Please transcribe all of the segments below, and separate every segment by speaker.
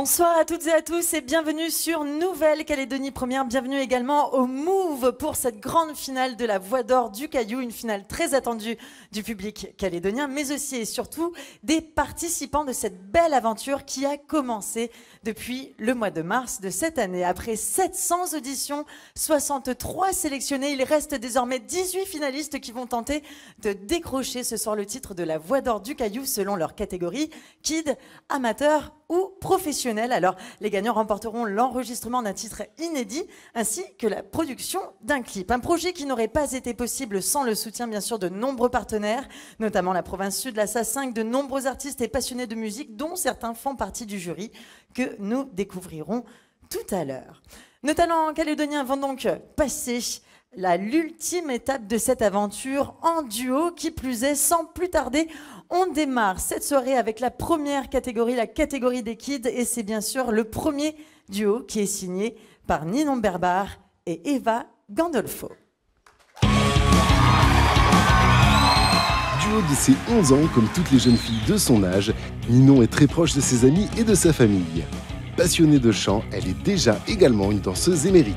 Speaker 1: Bonsoir à toutes et à tous et bienvenue sur Nouvelle-Calédonie Première. Bienvenue également au Move pour cette grande finale de la Voix d'Or du Caillou, une finale très attendue du public calédonien, mais aussi et surtout des participants de cette belle aventure qui a commencé depuis le mois de mars de cette année. Après 700 auditions, 63 sélectionnés, il reste désormais 18 finalistes qui vont tenter de décrocher ce soir le titre de la Voix d'Or du Caillou selon leur catégorie, kid, amateur ou professionnel. Alors, les gagnants remporteront l'enregistrement d'un titre inédit ainsi que la production d'un clip. Un projet qui n'aurait pas été possible sans le soutien, bien sûr, de nombreux partenaires, notamment la province sud, la SA5, de nombreux artistes et passionnés de musique, dont certains font partie du jury, que nous découvrirons tout à l'heure. Nos talents calédoniens vont donc passer l'ultime étape de cette aventure en duo, qui plus est, sans plus tarder. On démarre cette soirée avec la première catégorie, la catégorie des kids, et c'est bien sûr le premier duo qui est signé par Ninon Berbar et Eva Gandolfo.
Speaker 2: Duo de ses 11 ans, comme toutes les jeunes filles de son âge, Ninon est très proche de ses amis et de sa famille. Passionnée de chant, elle est déjà également une danseuse émérite.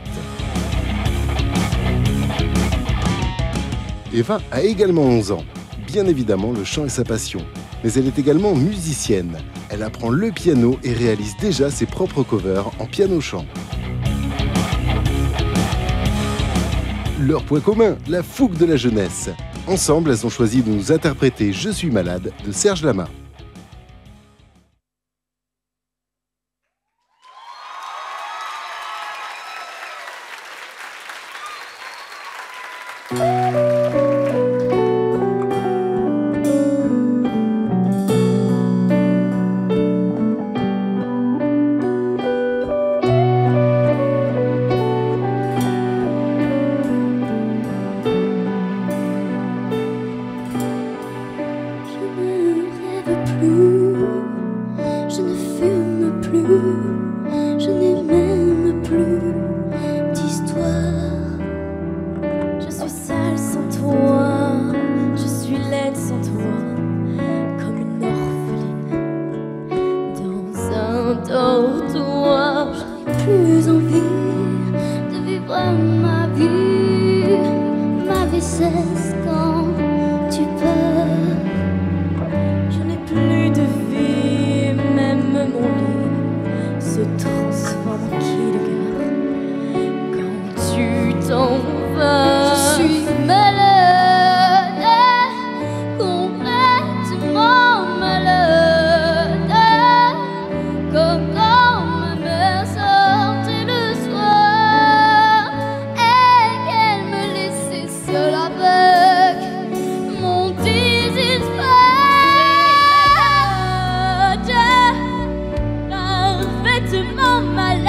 Speaker 2: Eva a également 11 ans. Bien évidemment, le chant est sa passion. Mais elle est également musicienne. Elle apprend le piano et réalise déjà ses propres covers en piano-chant. Leur point commun, la fougue de la jeunesse. Ensemble, elles ont choisi de nous interpréter « Je suis malade » de Serge Lama.
Speaker 3: Complètement malade.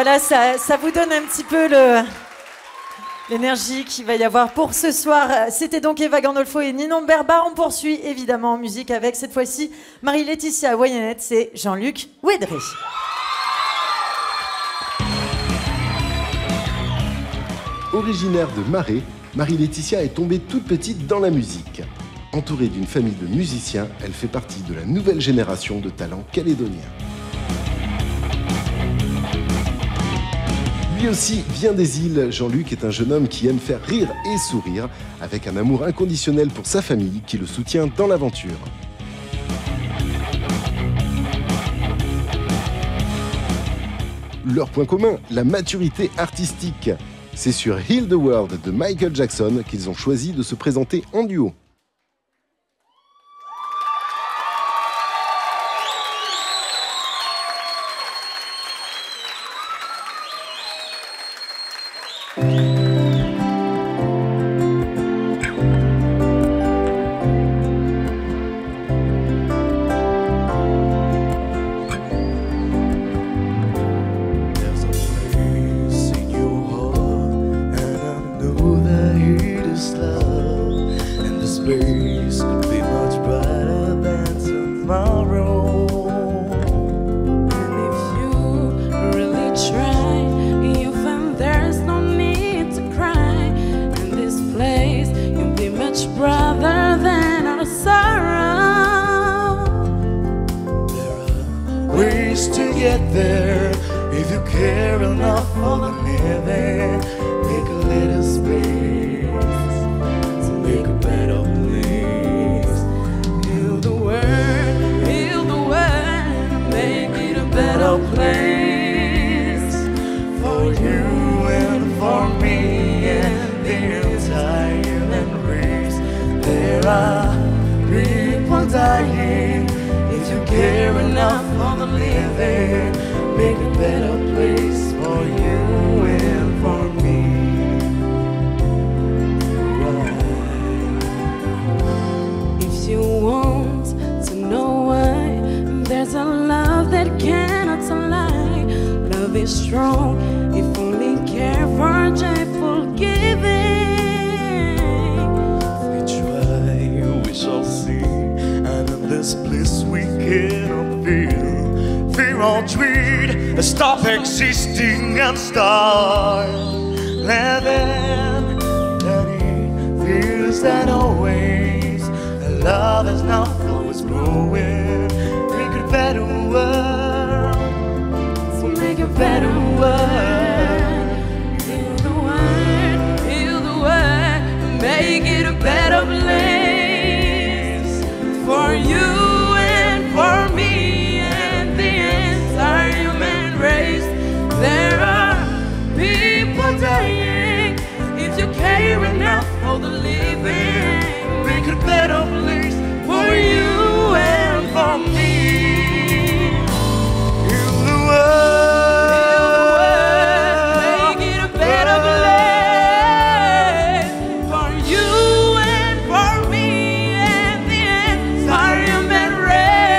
Speaker 1: Voilà, ça vous donne un petit peu l'énergie qu'il va y avoir pour ce soir. C'était donc Eva Gandolfo et Ninon Berbar. On poursuit évidemment en musique avec cette fois-ci Marie-Laetitia Wyanett, c'est Jean-Luc Ouedry.
Speaker 2: Originaire de Marais, Marie-Laetitia est tombée toute petite dans la musique. Entourée d'une famille de musiciens, elle fait partie de la nouvelle génération de talents calédoniens. Lui aussi vient des îles, Jean-Luc est un jeune homme qui aime faire rire et sourire, avec un amour inconditionnel pour sa famille qui le soutient dans l'aventure. Leur point commun, la maturité artistique. C'est sur Heal the World de Michael Jackson qu'ils ont choisi de se présenter en duo.
Speaker 3: Stop existing and start living. That it feels that always love is not always growing. Make a better world. So make a better world. Heal the world, heal the world. Make it a better place for you and for me. There are people dying. If you care enough for the living, make it a better place for you and for me. Heal the world, make it a better place for you and for me. And the environment race.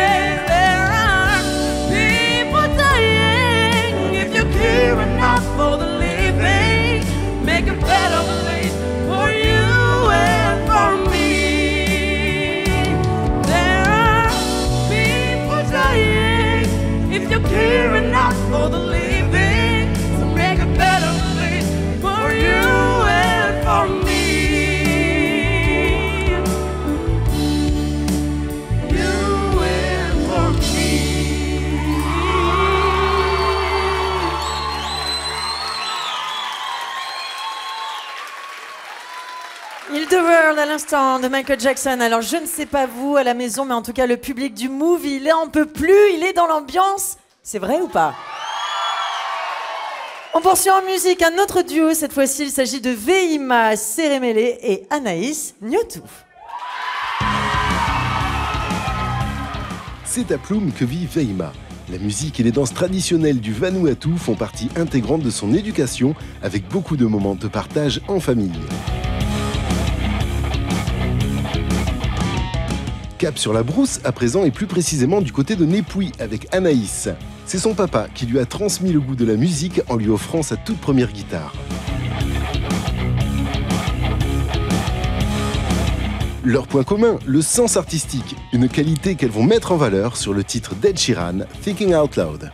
Speaker 3: There are people dying. If you care enough for the living, make a better place for you and for me. There are people dying. If you care enough for the living, so make a better place for you and for me. You and for me.
Speaker 1: Heal the World à l'instant de Michael Jackson. Alors je ne sais pas vous à la maison, mais en tout cas le public du Move, il en peut plus, il est dans l'ambiance. C'est vrai ou pas? On poursuit en musique un autre duo. Cette fois-ci, il s'agit de Veima Seremele et Anaïs Nyotou.
Speaker 2: C'est à Ploum que vit Veima. La musique et les danses traditionnelles du Vanuatu font partie intégrante de son éducation, avec beaucoup de moments de partage en famille. Cap sur la brousse à présent et plus précisément du côté de Népouy avec Anaïs. C'est son papa qui lui a transmis le goût de la musique en lui offrant sa toute première guitare. Leur point commun, le sens artistique, une qualité qu'elles vont mettre en valeur sur le titre d'Ed Sheeran, Thinking Out Loud.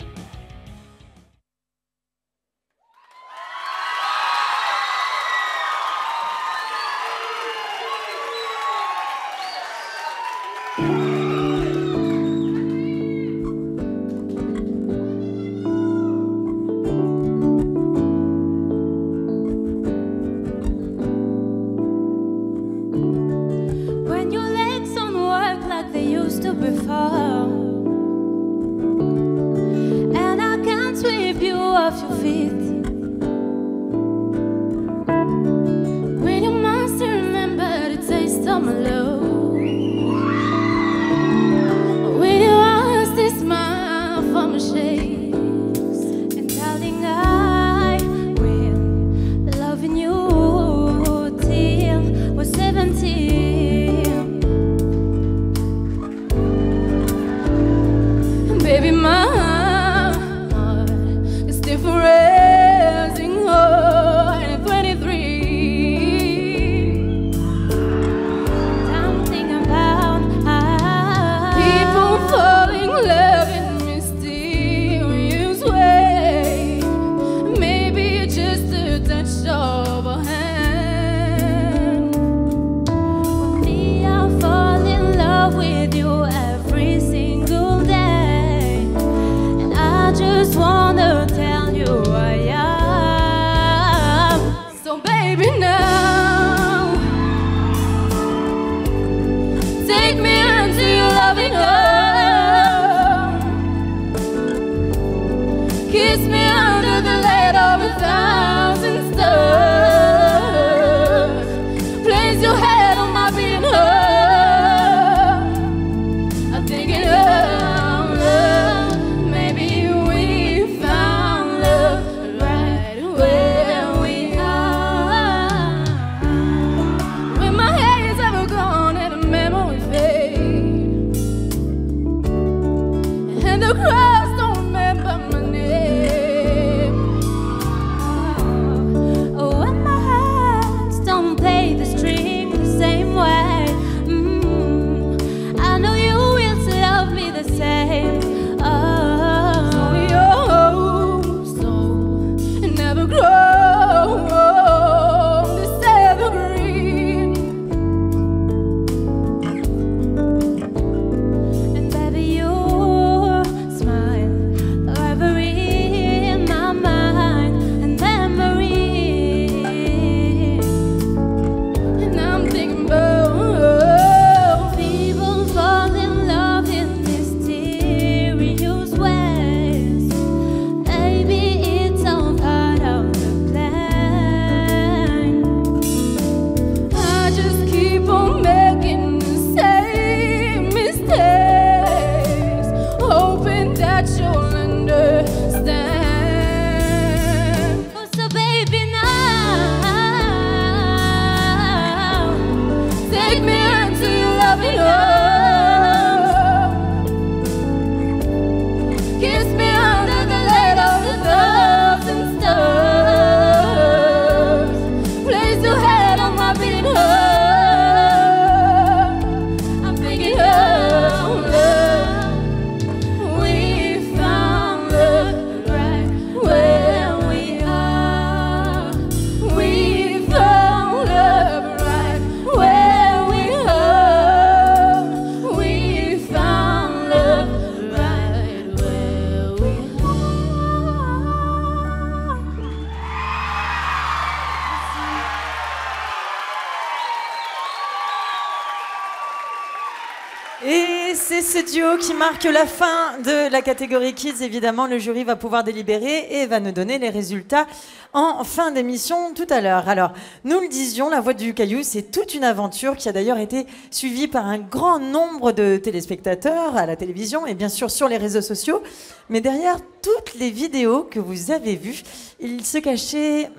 Speaker 1: Et c'est ce duo qui marque la fin de la catégorie Kids. Évidemment, le jury va pouvoir délibérer et va nous donner les résultats en fin d'émission tout à l'heure. Alors, nous le disions, La Voix du Caillou, c'est toute une aventure qui a d'ailleurs été suivie par un grand nombre de téléspectateurs à la télévision et bien sûr sur les réseaux sociaux. Mais derrière toutes les vidéos que vous avez vues, il se cachait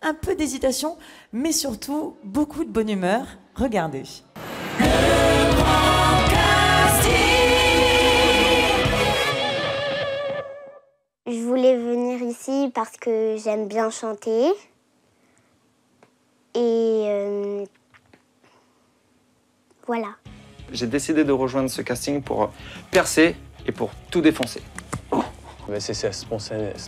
Speaker 1: un peu d'hésitation, mais surtout beaucoup de bonne humeur. Regardez.
Speaker 4: voulais venir ici parce que j'aime bien chanter. Et voilà.
Speaker 5: J'ai décidé de rejoindre ce casting pour percer et pour tout défoncer.
Speaker 6: Mais c'est sa spontanéité.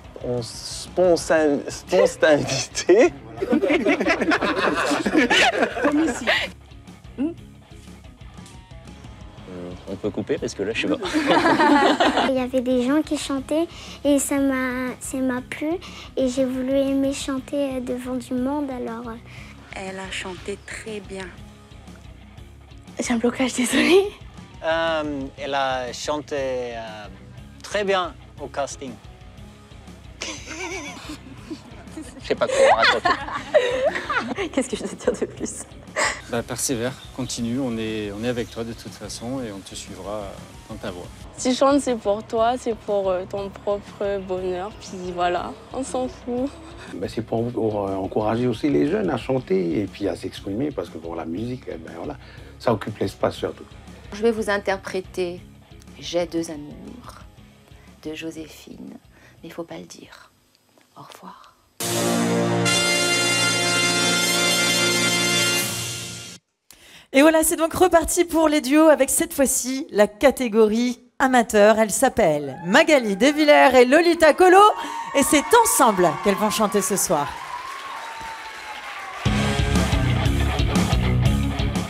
Speaker 6: On peut couper parce que là, je sais pas.
Speaker 4: Il y avait des gens qui chantaient et ça m'a plu. Et j'ai voulu aimer chanter devant du monde, alors...
Speaker 7: Elle a chanté très bien.
Speaker 4: J'ai un blocage, désolée.
Speaker 8: Elle a chanté très bien au casting. Je sais pas quoi raconter.
Speaker 1: Qu'est-ce que je dois dire de plus?
Speaker 9: Persévère, continue, on est avec toi de toute façon et on te suivra dans ta voie.
Speaker 10: Si tu chantes, c'est pour toi, c'est pour ton propre bonheur, puis voilà, on s'en fout.
Speaker 11: C'est pour encourager aussi les jeunes à chanter et puis à s'exprimer, parce que bon, la musique, voilà, ça occupe l'espace surtout.
Speaker 7: Je vais vous interpréter J'ai deux amours de Joséphine, mais il faut pas le dire. Au revoir.
Speaker 1: Et voilà, c'est donc reparti pour les duos avec cette fois-ci la catégorie amateur. Elle s'appelle Magali Desvillers et Lolita Colo et c'est ensemble qu'elles vont chanter ce soir.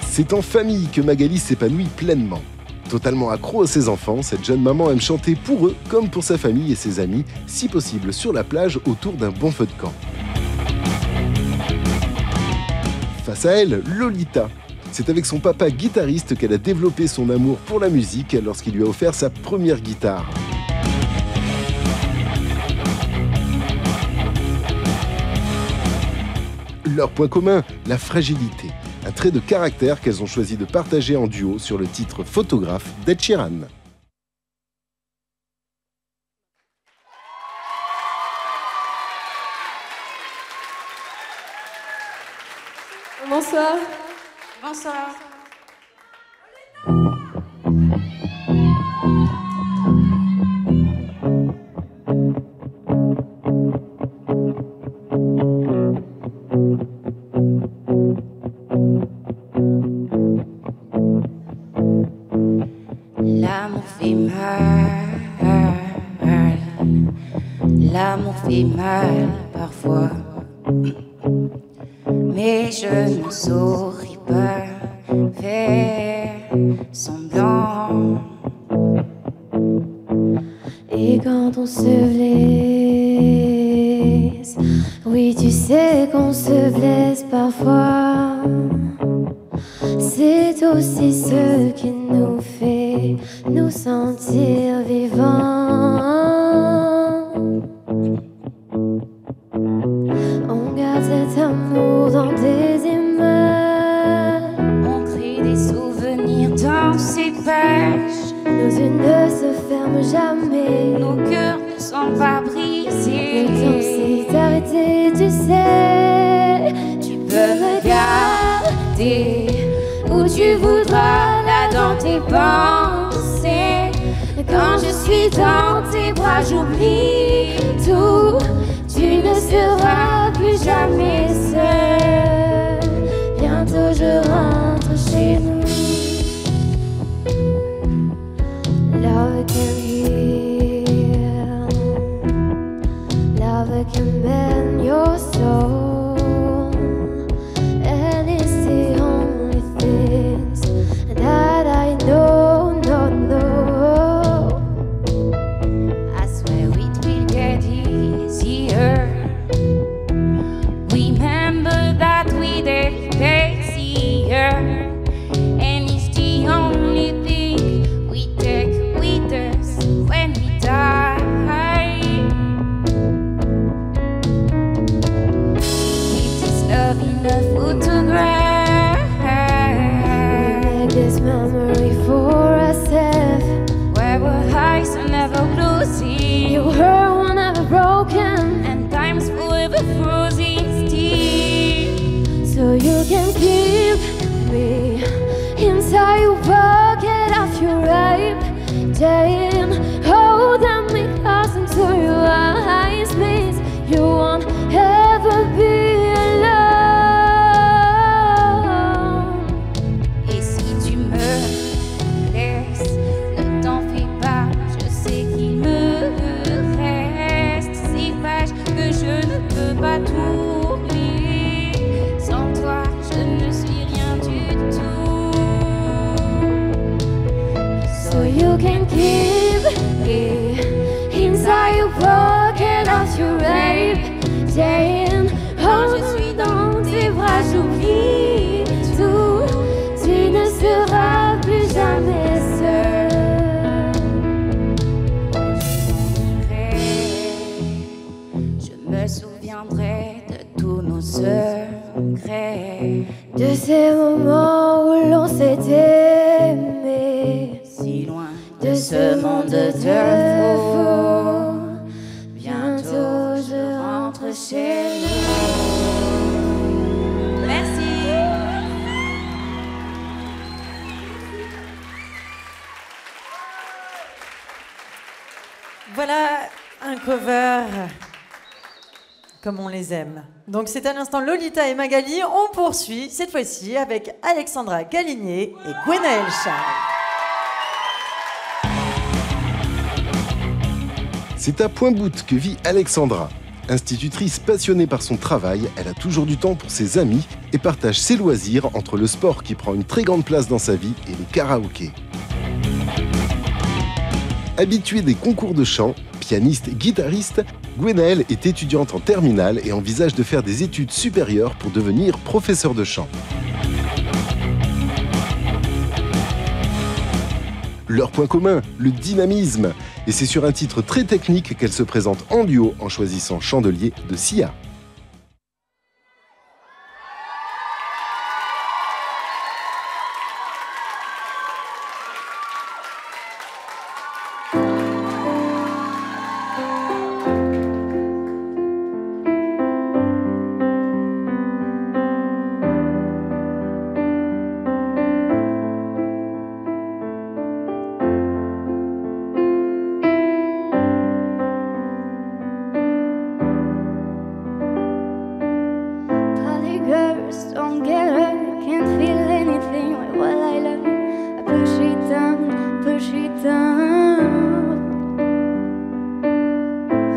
Speaker 2: C'est en famille que Magali s'épanouit pleinement. Totalement accro à ses enfants, cette jeune maman aime chanter pour eux comme pour sa famille et ses amis, si possible sur la plage autour d'un bon feu de camp. Face à elle, Lolita. C'est avec son papa guitariste qu'elle a développé son amour pour la musique lorsqu'il lui a offert sa première guitare. Leur point commun, la fragilité. Un trait de caractère qu'elles ont choisi de partager en duo sur le titre Photographe d'Ed Sheeran.
Speaker 10: Bonsoir.
Speaker 7: Bonsoir. L'amour fait mal, l'amour fait mal parfois, mais je ne saurais pas faire semblant.
Speaker 12: Et quand on se blesse, oui tu sais qu'on se blesse parfois, c'est aussi ce qui nous fait nous sentir vivants. On garde cet amour dans des images,
Speaker 7: On crée des souvenirs dans ces pages.
Speaker 12: nos yeux ne se ferment jamais,
Speaker 7: Nos cœurs ne sont pas brisés.
Speaker 12: le temps s'est arrêté, tu sais.
Speaker 7: Tu peux me garder où tu voudras, là dans tes pensées. Quand je suis dans tes bras, j'oublie tout. Tu ne seras plus jamais seul.
Speaker 12: Bientôt je rentre chez nous. Love can heal, love can mend your soul, and it's the only things that I know, no.
Speaker 7: I swear it will get easier. Remember that we did easier, and it's the only thing we take with us when we die. It is love in a photograph.
Speaker 12: We make this memory for ourselves.
Speaker 7: Where our eyes are never closing,
Speaker 12: Your heart will never broken,
Speaker 7: and time's forever frozen still.
Speaker 12: so you can keep me inside your pocket of your rape, Jane. Hold me close into your eyes. can keep it inside your pocket of your rape. Saying, oh, je suis dans tes bras, j'oublie tout. Tu ne seras plus jamais seul.
Speaker 7: Je me souviendrai de tous nos secrets,
Speaker 12: de ces moments où l'on s'est aimé,
Speaker 7: si loin de ce monde de faux. Bientôt je rentre chez nous. Merci.
Speaker 1: Voilà un cover comme on les aime. Donc c'est à l'instant Lolita et Magali. On poursuit cette fois-ci avec Alexandra Galigné et Gwenaëlle Charles.
Speaker 2: C'est à Pointe-Boute que vit Alexandra. Institutrice passionnée par son travail, elle a toujours du temps pour ses amis et partage ses loisirs entre le sport qui prend une très grande place dans sa vie et le karaoké. Habituée des concours de chant, pianiste, guitariste, Gwenaëlle est étudiante en terminale et envisage de faire des études supérieures pour devenir professeur de chant. Leur point commun, le dynamisme. Et c'est sur un titre très technique qu'elle se présente en duo en choisissant Chandelier de Sia.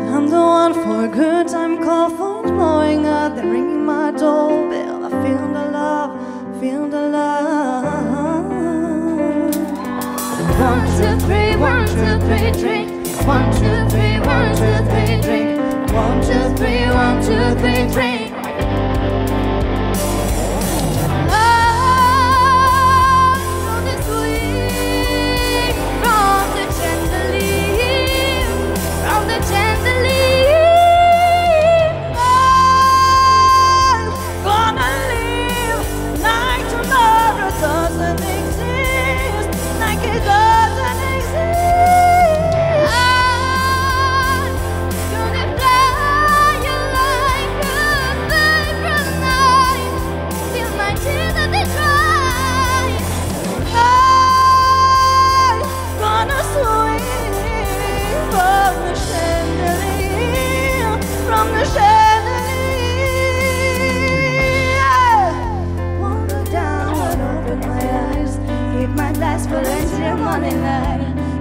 Speaker 3: I'm the one for a good time, call phones blowing up, they're ringing my doorbell. I feel the love, feel the love.
Speaker 12: 1, 2, 3, 1, 2, 3, drink. 1, 2, 3, 1, 2, 3, drink. 1, 2, 3, 1, 2, 3, drink.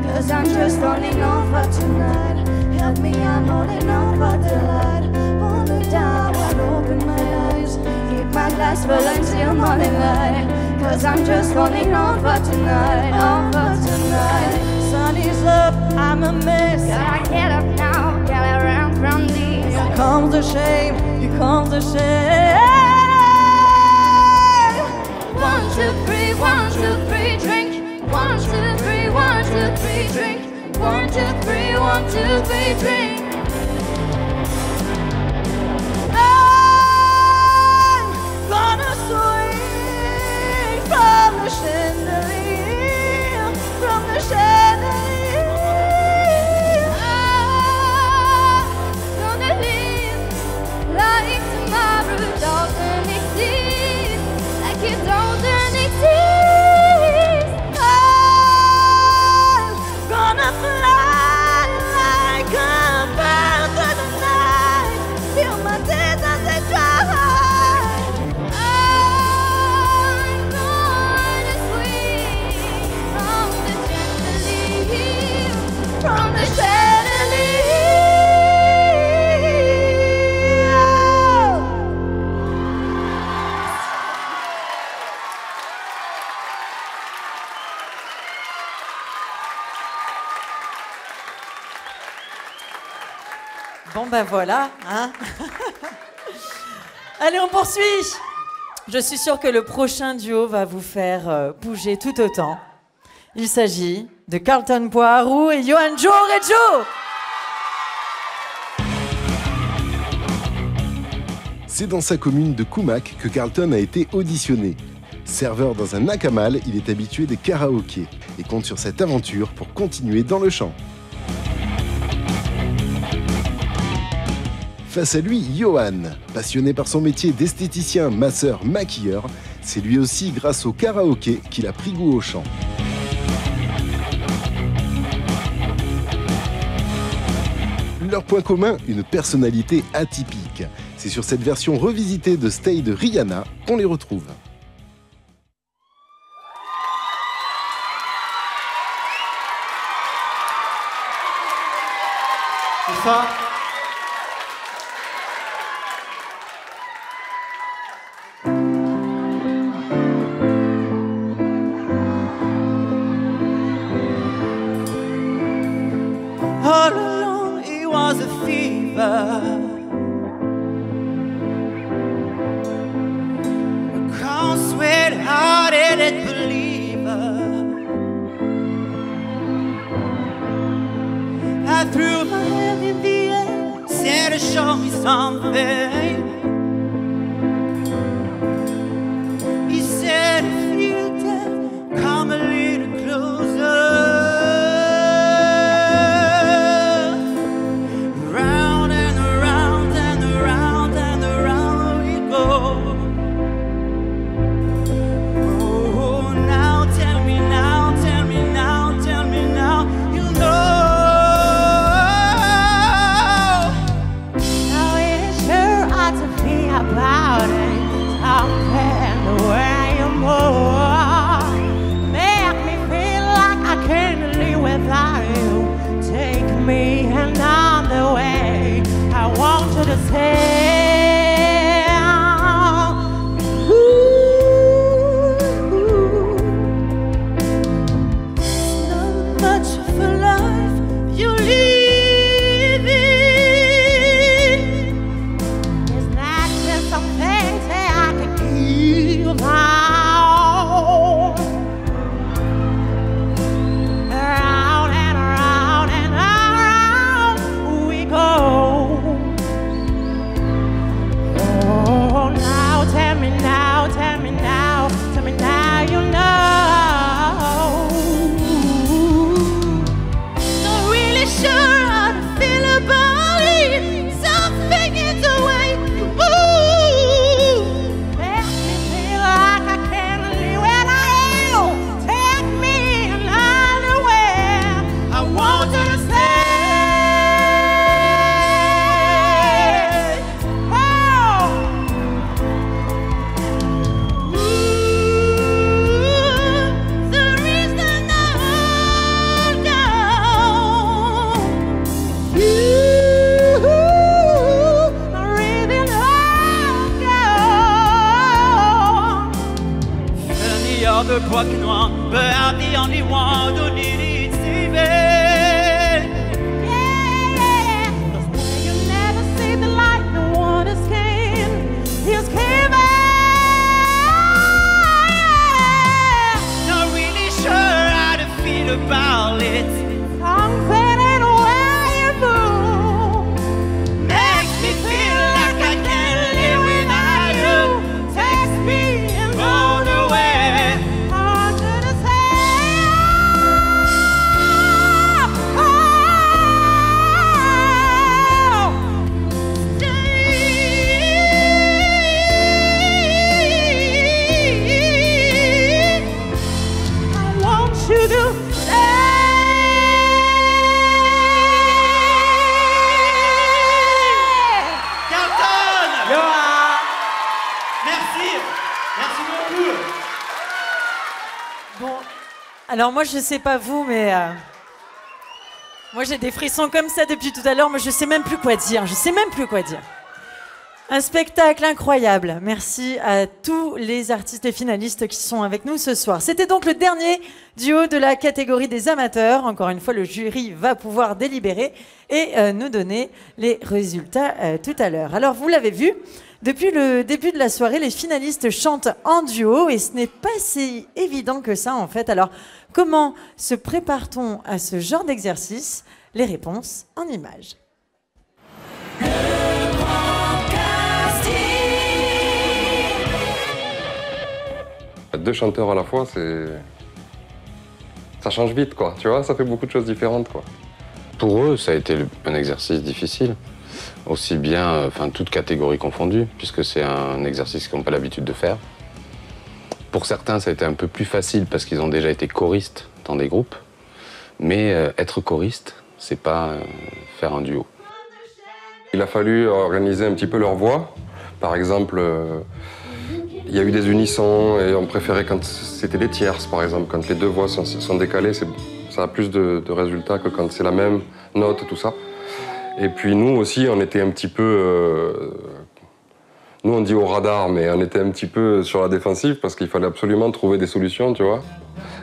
Speaker 3: Cause I'm just holding on for tonight. Help me, I'm holding on for delight. Hold me down and open my eyes. Keep my glass full until morning light. Cause I'm just holding on for tonight. On for tonight. Sun is up, I'm a mess.
Speaker 12: Gotta get up now, get around from these.
Speaker 3: Here comes the shame, here comes the shame.
Speaker 12: 1, 2, 3, 1, 2, 3, drink. 1, 2, 3, 1, 2, 3, drink. 1, 2, 3, 1, 2, 3, drink.
Speaker 3: I'm gonna swing from the chandelier, from the chandelier.
Speaker 12: I'm gonna live like tomorrow doesn't exist, like it doesn't exist.
Speaker 3: Gonna fly like a
Speaker 1: Bon, ben voilà. Hein. Allez, on poursuit. Je suis sûre que le prochain duo va vous faire bouger tout autant. Il s'agit de Carlton Poirot et Johan Joe Reggio.
Speaker 2: C'est dans sa commune de Koumak que Carlton a été auditionné. Serveur dans un nakamal, il est habitué des karaokés et compte sur cette aventure pour continuer dans le chant. Face à lui, Johan, passionné par son métier d'esthéticien, masseur, maquilleur, c'est lui aussi grâce au karaoké qu'il a pris goût au chant. Leur point commun, une personnalité atypique. C'est sur cette version revisitée de Stay de Rihanna qu'on les retrouve.
Speaker 5: C'est ça.
Speaker 3: All along it was a fever. A cold sweat hearted believer. I threw my hand in the air, said show me something. He said if you dare, come a little closer.
Speaker 13: The broken one, but I'm the only one who needed saving.
Speaker 3: Yeah, 'cause when you never see the light, no one is came. He's came.
Speaker 13: Not really sure how to feel about it.
Speaker 3: Something in the way you move
Speaker 13: makes me feel like I can't live without you.
Speaker 3: takes me and
Speaker 13: all the way.
Speaker 1: Alors moi, je sais pas vous, mais moi j'ai des frissons comme ça depuis tout à l'heure. Moi, je sais même plus quoi dire. Je sais même plus quoi dire. Un spectacle incroyable. Merci à tous les artistes et finalistes qui sont avec nous ce soir. C'était donc le dernier duo de la catégorie des amateurs. Encore une fois, le jury va pouvoir délibérer et nous donner les résultats tout à l'heure. Alors, vous l'avez vu, depuis le début de la soirée, les finalistes chantent en duo et ce n'est pas si évident que ça en fait. Alors, comment se prépare-t-on à ce genre d'exercice? Les réponses en images.
Speaker 14: Deux chanteurs à la fois, ça change vite, quoi. Tu vois, ça fait beaucoup de choses différentes, quoi.
Speaker 15: Pour eux, ça a été un exercice difficile, aussi bien, toutes catégories confondues, puisque c'est un exercice qu'ils n'ont pas l'habitude de faire. Pour certains, ça a été un peu plus facile parce qu'ils ont déjà été choristes dans des groupes, mais être choriste, c'est pas faire un duo.
Speaker 14: Il a fallu organiser un petit peu leur voix. Par exemple, il y a eu des unissons et on préférait quand c'était des tierces, par exemple. Quand les deux voix sont décalées, ça a plus de résultats que quand c'est la même note, tout ça. Et puis nous aussi, on était un petit peu... nous, on dit au radar, mais on était un petit peu sur la défensive parce qu'il fallait absolument trouver des solutions, tu vois.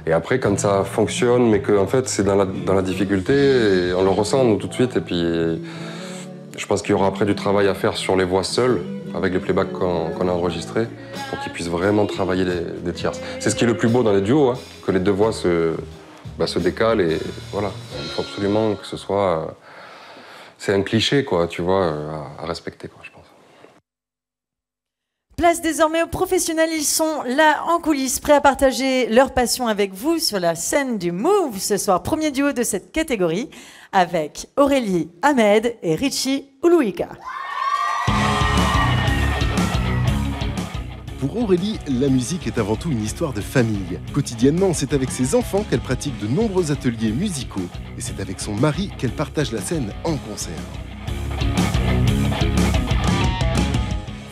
Speaker 14: Et après, quand ça fonctionne, mais qu'en fait, c'est dans la difficulté, et on le ressent, nous, tout de suite. Et puis, je pense qu'il y aura après du travail à faire sur les voix seules, avec les playbacks qu'on a enregistrés, pour qu'ils puissent vraiment travailler des tierces. C'est ce qui est le plus beau dans les duos, hein, que les deux voix se décalent et voilà. Il faut absolument que ce soit... c'est un cliché, quoi, tu vois, à respecter, quoi, je pense.
Speaker 1: Place désormais aux professionnels, ils sont là en coulisses, prêts à partager leur passion avec vous sur la scène du Move ce soir. Premier duo de cette catégorie avec Aurélie Ahmed et Richie Uluika.
Speaker 2: Pour Aurélie, la musique est avant tout une histoire de famille. Quotidiennement, c'est avec ses enfants qu'elle pratique de nombreux ateliers musicaux et c'est avec son mari qu'elle partage la scène en concert.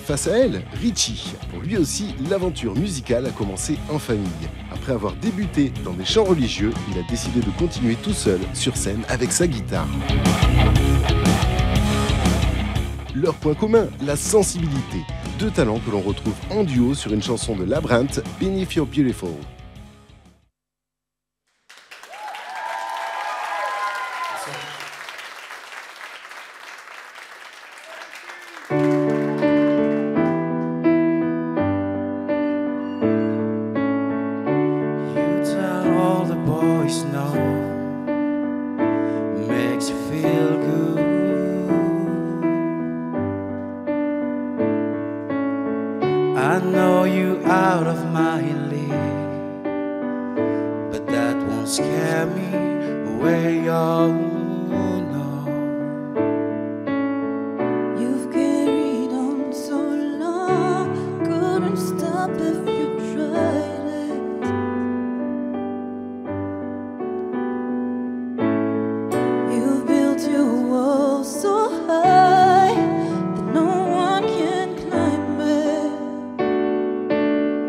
Speaker 2: Face à elle, Richie. Pour lui aussi, l'aventure musicale a commencé en famille. Après avoir débuté dans des chants religieux, il a décidé de continuer tout seul sur scène avec sa guitare. Leur point commun, la sensibilité. Deux talents que l'on retrouve en duo sur une chanson de Labyrinthe, Beneath You're Beautiful.
Speaker 16: I know you out of my league, but that won't scare me away. Oh no.
Speaker 3: You've carried on so long, couldn't stop if you tried it. You've built your wall so high that no one can climb it.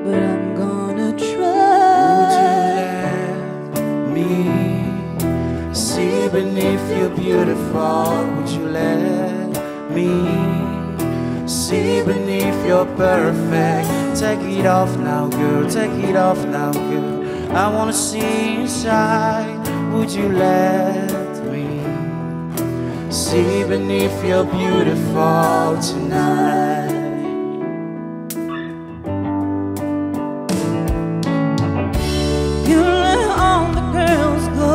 Speaker 3: But I'm gonna try.
Speaker 16: Would you let me see beneath your beautiful? Would you let me see beneath your perfect? Take it off now, girl, take it off now, girl. I wanna see inside. Would you let me see beneath your beautiful tonight?
Speaker 3: You let all the girls go,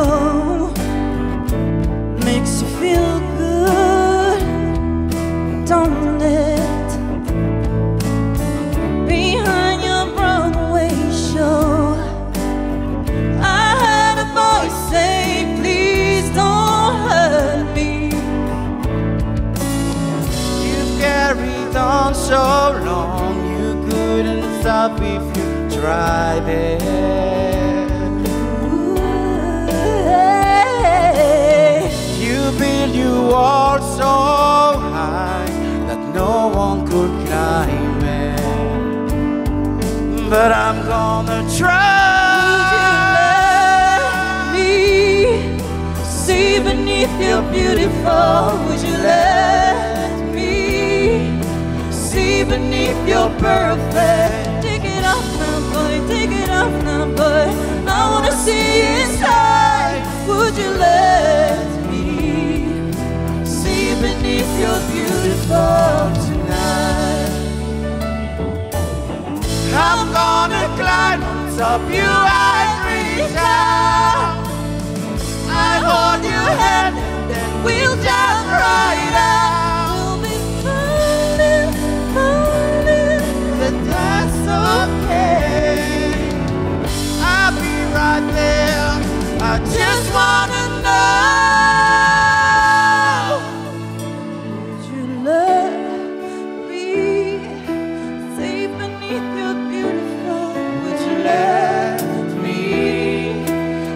Speaker 3: makes you feel good, don't it? Behind your Broadway show, I heard a voice say, please don't hurt me.
Speaker 16: You've carried on so long, you couldn't stop if you tried it. You built you all so high that no one could climb it. But I'm gonna try.
Speaker 3: Would you let me see beneath your beautiful? Would you let me beneath your perfect. Take it off now, boy, take it off now, boy. I wanna see inside. Would you let me see beneath your beautiful tonight? I'm gonna climb on top you every time. I hold your hand and then we'll just ride out. We'll be falling, falling, but that's okay. I'll be right there. I just wanna know, would you love me? Safe beneath your beautiful. Would you let me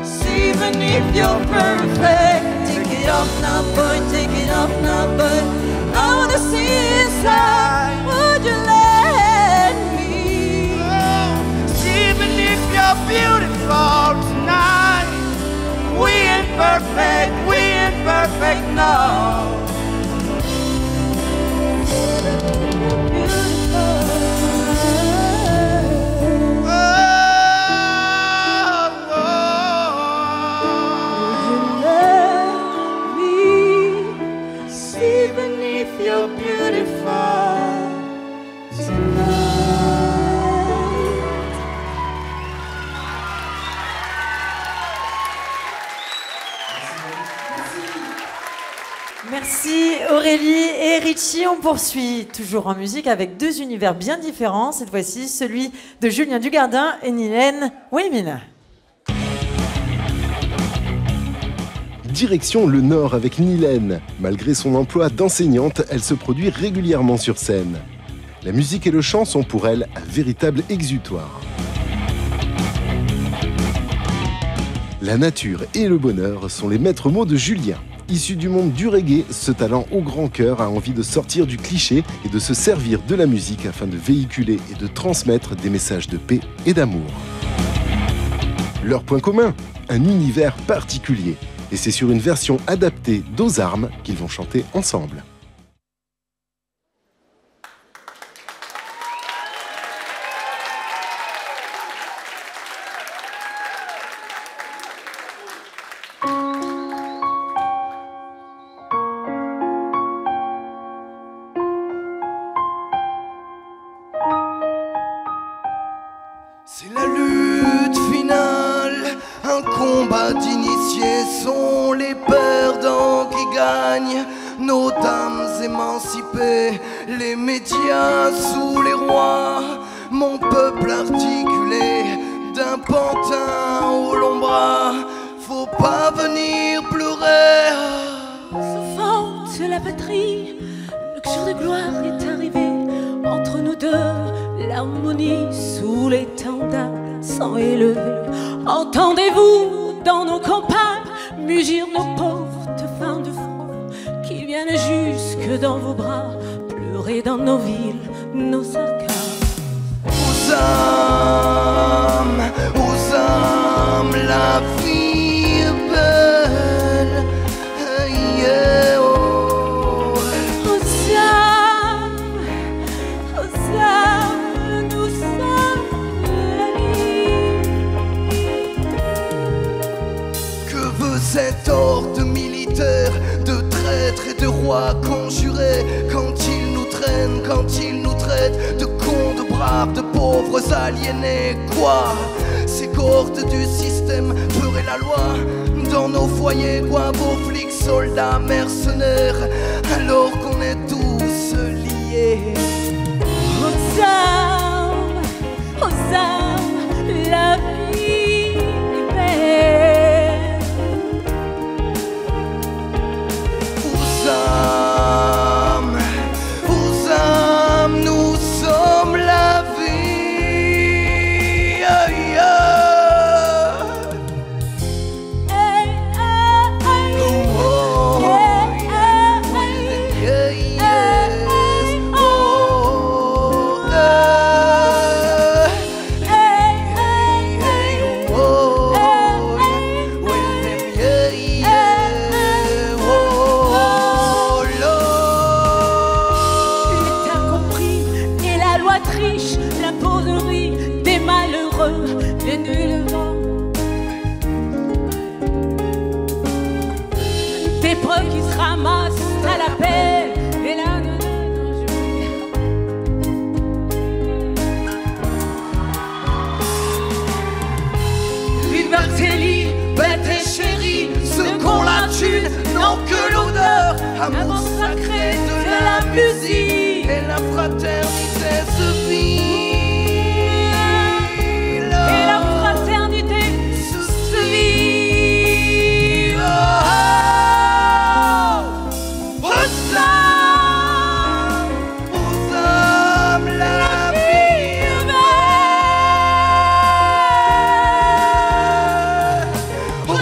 Speaker 3: see beneath your perfect? Take it off now, boy, take it off now, boy. I wanna see inside. Would you let me see beneath your beautiful tonight? We ain't perfect, no. You're beautiful tonight.
Speaker 1: Merci Aurélie et Richie. On poursuit toujours en musique avec deux univers bien différents. Cette fois-ci, celui de Julien Dugardin et Nilène Weymin.
Speaker 2: Direction le Nord avec Nilène. Malgré son emploi d'enseignante, elle se produit régulièrement sur scène. La musique et le chant sont pour elle un véritable exutoire. La nature et le bonheur sont les maîtres mots de Julien. Issu du monde du reggae, ce talent au grand cœur a envie de sortir du cliché et de se servir de la musique afin de véhiculer et de transmettre des messages de paix et d'amour. Leur point commun, un univers particulier. Et c'est sur une version adaptée d'Aux Armes qu'ils vont chanter ensemble.
Speaker 16: C'est la lutte finale, un combat d'initiés sont les perdants qui gagnent. Nos dames émancipées, les médias sous les rois, mon peuple articulé d'un pantin au long bras. Faut pas venir pleurer.
Speaker 3: Souffrante la patrie, le jour de gloire est arrivé. Entre nous deux, l'harmonie sous l'étendard sans élever. Entendez-vous dans nos campagnes mugir nos pauvres fins de front qui viennent jusque dans vos bras, pleurer dans nos villes, nos arcades.
Speaker 16: Aux âmes, la vie est belle. Yeah, oh.
Speaker 3: Aux âmes, nous sommes la vie.
Speaker 16: Que veut cet horde militaire de traîtres et de rois conjurés quand ils nous traînent, quand ils nous traitent de cons, de braves, de pauvres aliénés? Quoi? Ces cohortes du système feraient la loi dans nos foyers, quoi? Vos flics, soldats, mercenaires, alors qu'on est tous liés.
Speaker 3: Aux âmes, la vie est belle.
Speaker 16: Aux âmes, nous sommes la vie.
Speaker 3: malheureux, les nuls vents. Des preuves qui se ramassent à la paix. Et là, liberté libre, bête et chérie, ceux qu'on la thune n'ont que l'odeur, amour sacré de la musique et la fraternité se vit. Et la fraternité se vit. Oh, aux hommes, la vie humaine. Aux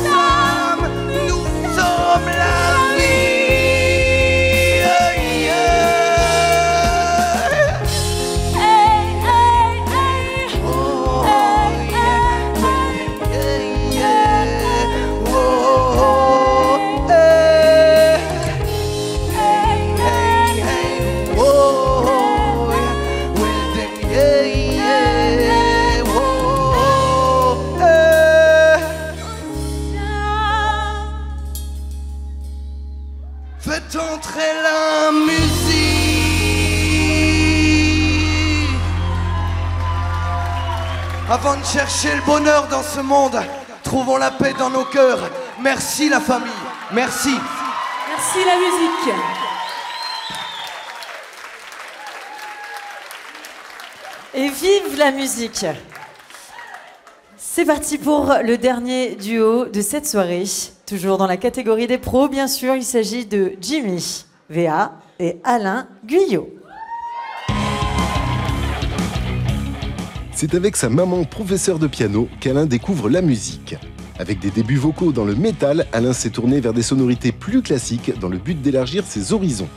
Speaker 3: hommes, nous sommes la vie. Hey, hey, hey. Oh, hey, hey. Oh, hey. Hey, hey, hey. Oh, well, then, yeah. Oh, hey. Faites entrer la musique avant de chercher le bonheur dans ce monde. Trouvons la paix dans nos cœurs. Merci la famille. Merci.
Speaker 1: Merci la musique. Et vive la musique. C'est parti pour le dernier duo de cette soirée. Toujours dans la catégorie des pros, bien sûr, il s'agit de Jimmy VA et Alain Guyot.
Speaker 2: C'est avec sa maman professeure de piano qu'Alain découvre la musique. Avec des débuts vocaux dans le métal, Alain s'est tourné vers des sonorités plus classiques dans le but d'élargir ses horizons.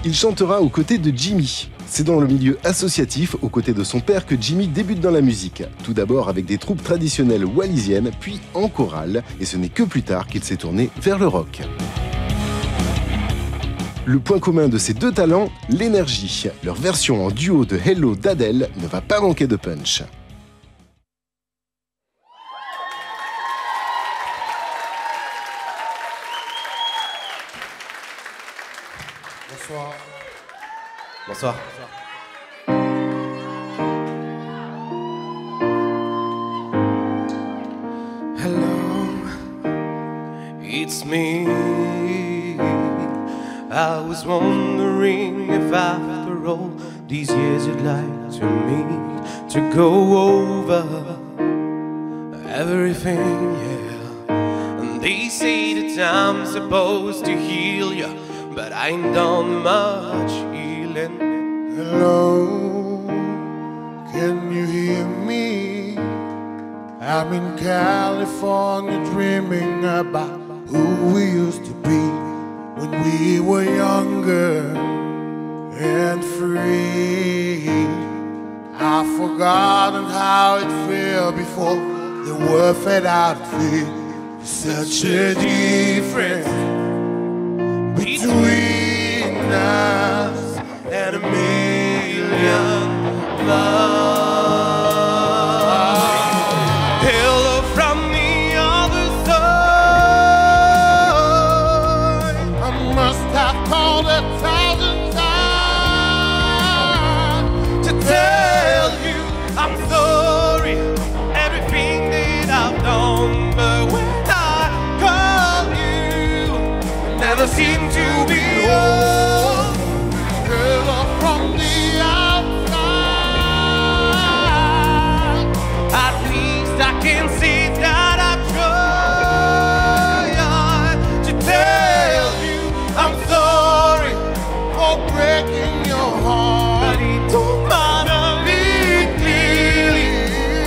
Speaker 2: Il chantera aux côtés de Jimmy. C'est dans le milieu associatif, aux côtés de son père, que Jimmy débute dans la musique. Tout d'abord avec des troupes traditionnelles wallisiennes, puis en chorale, et ce n'est que plus tard qu'il s'est tourné vers le rock. Le point commun de ces deux talents, l'énergie. Leur version en duo de Hello d'Adèle ne va pas manquer de punch.
Speaker 17: Bonsoir. Bonsoir.
Speaker 16: Hello, it's me. I was wondering if after all these years you'd like to meet, to go over everything, yeah. And they say that I'm supposed to heal you, but I ain't done much healing.
Speaker 17: Hello, can you hear me? I'm in California dreaming about who we used to be when we were younger and free. I've forgotten how it felt before the world fed out of feet. Such a difference between us and a million miles.
Speaker 16: Hello from the other side.
Speaker 17: I must have called 1,000 times
Speaker 16: to tell you I'm sorry, everything that I've done. But when I call you, never seem to be yours.
Speaker 17: Girl, from the outside,
Speaker 16: at least I can see that I try to tell you I'm sorry
Speaker 17: for breaking your heart.
Speaker 16: But it don't matter, it clearly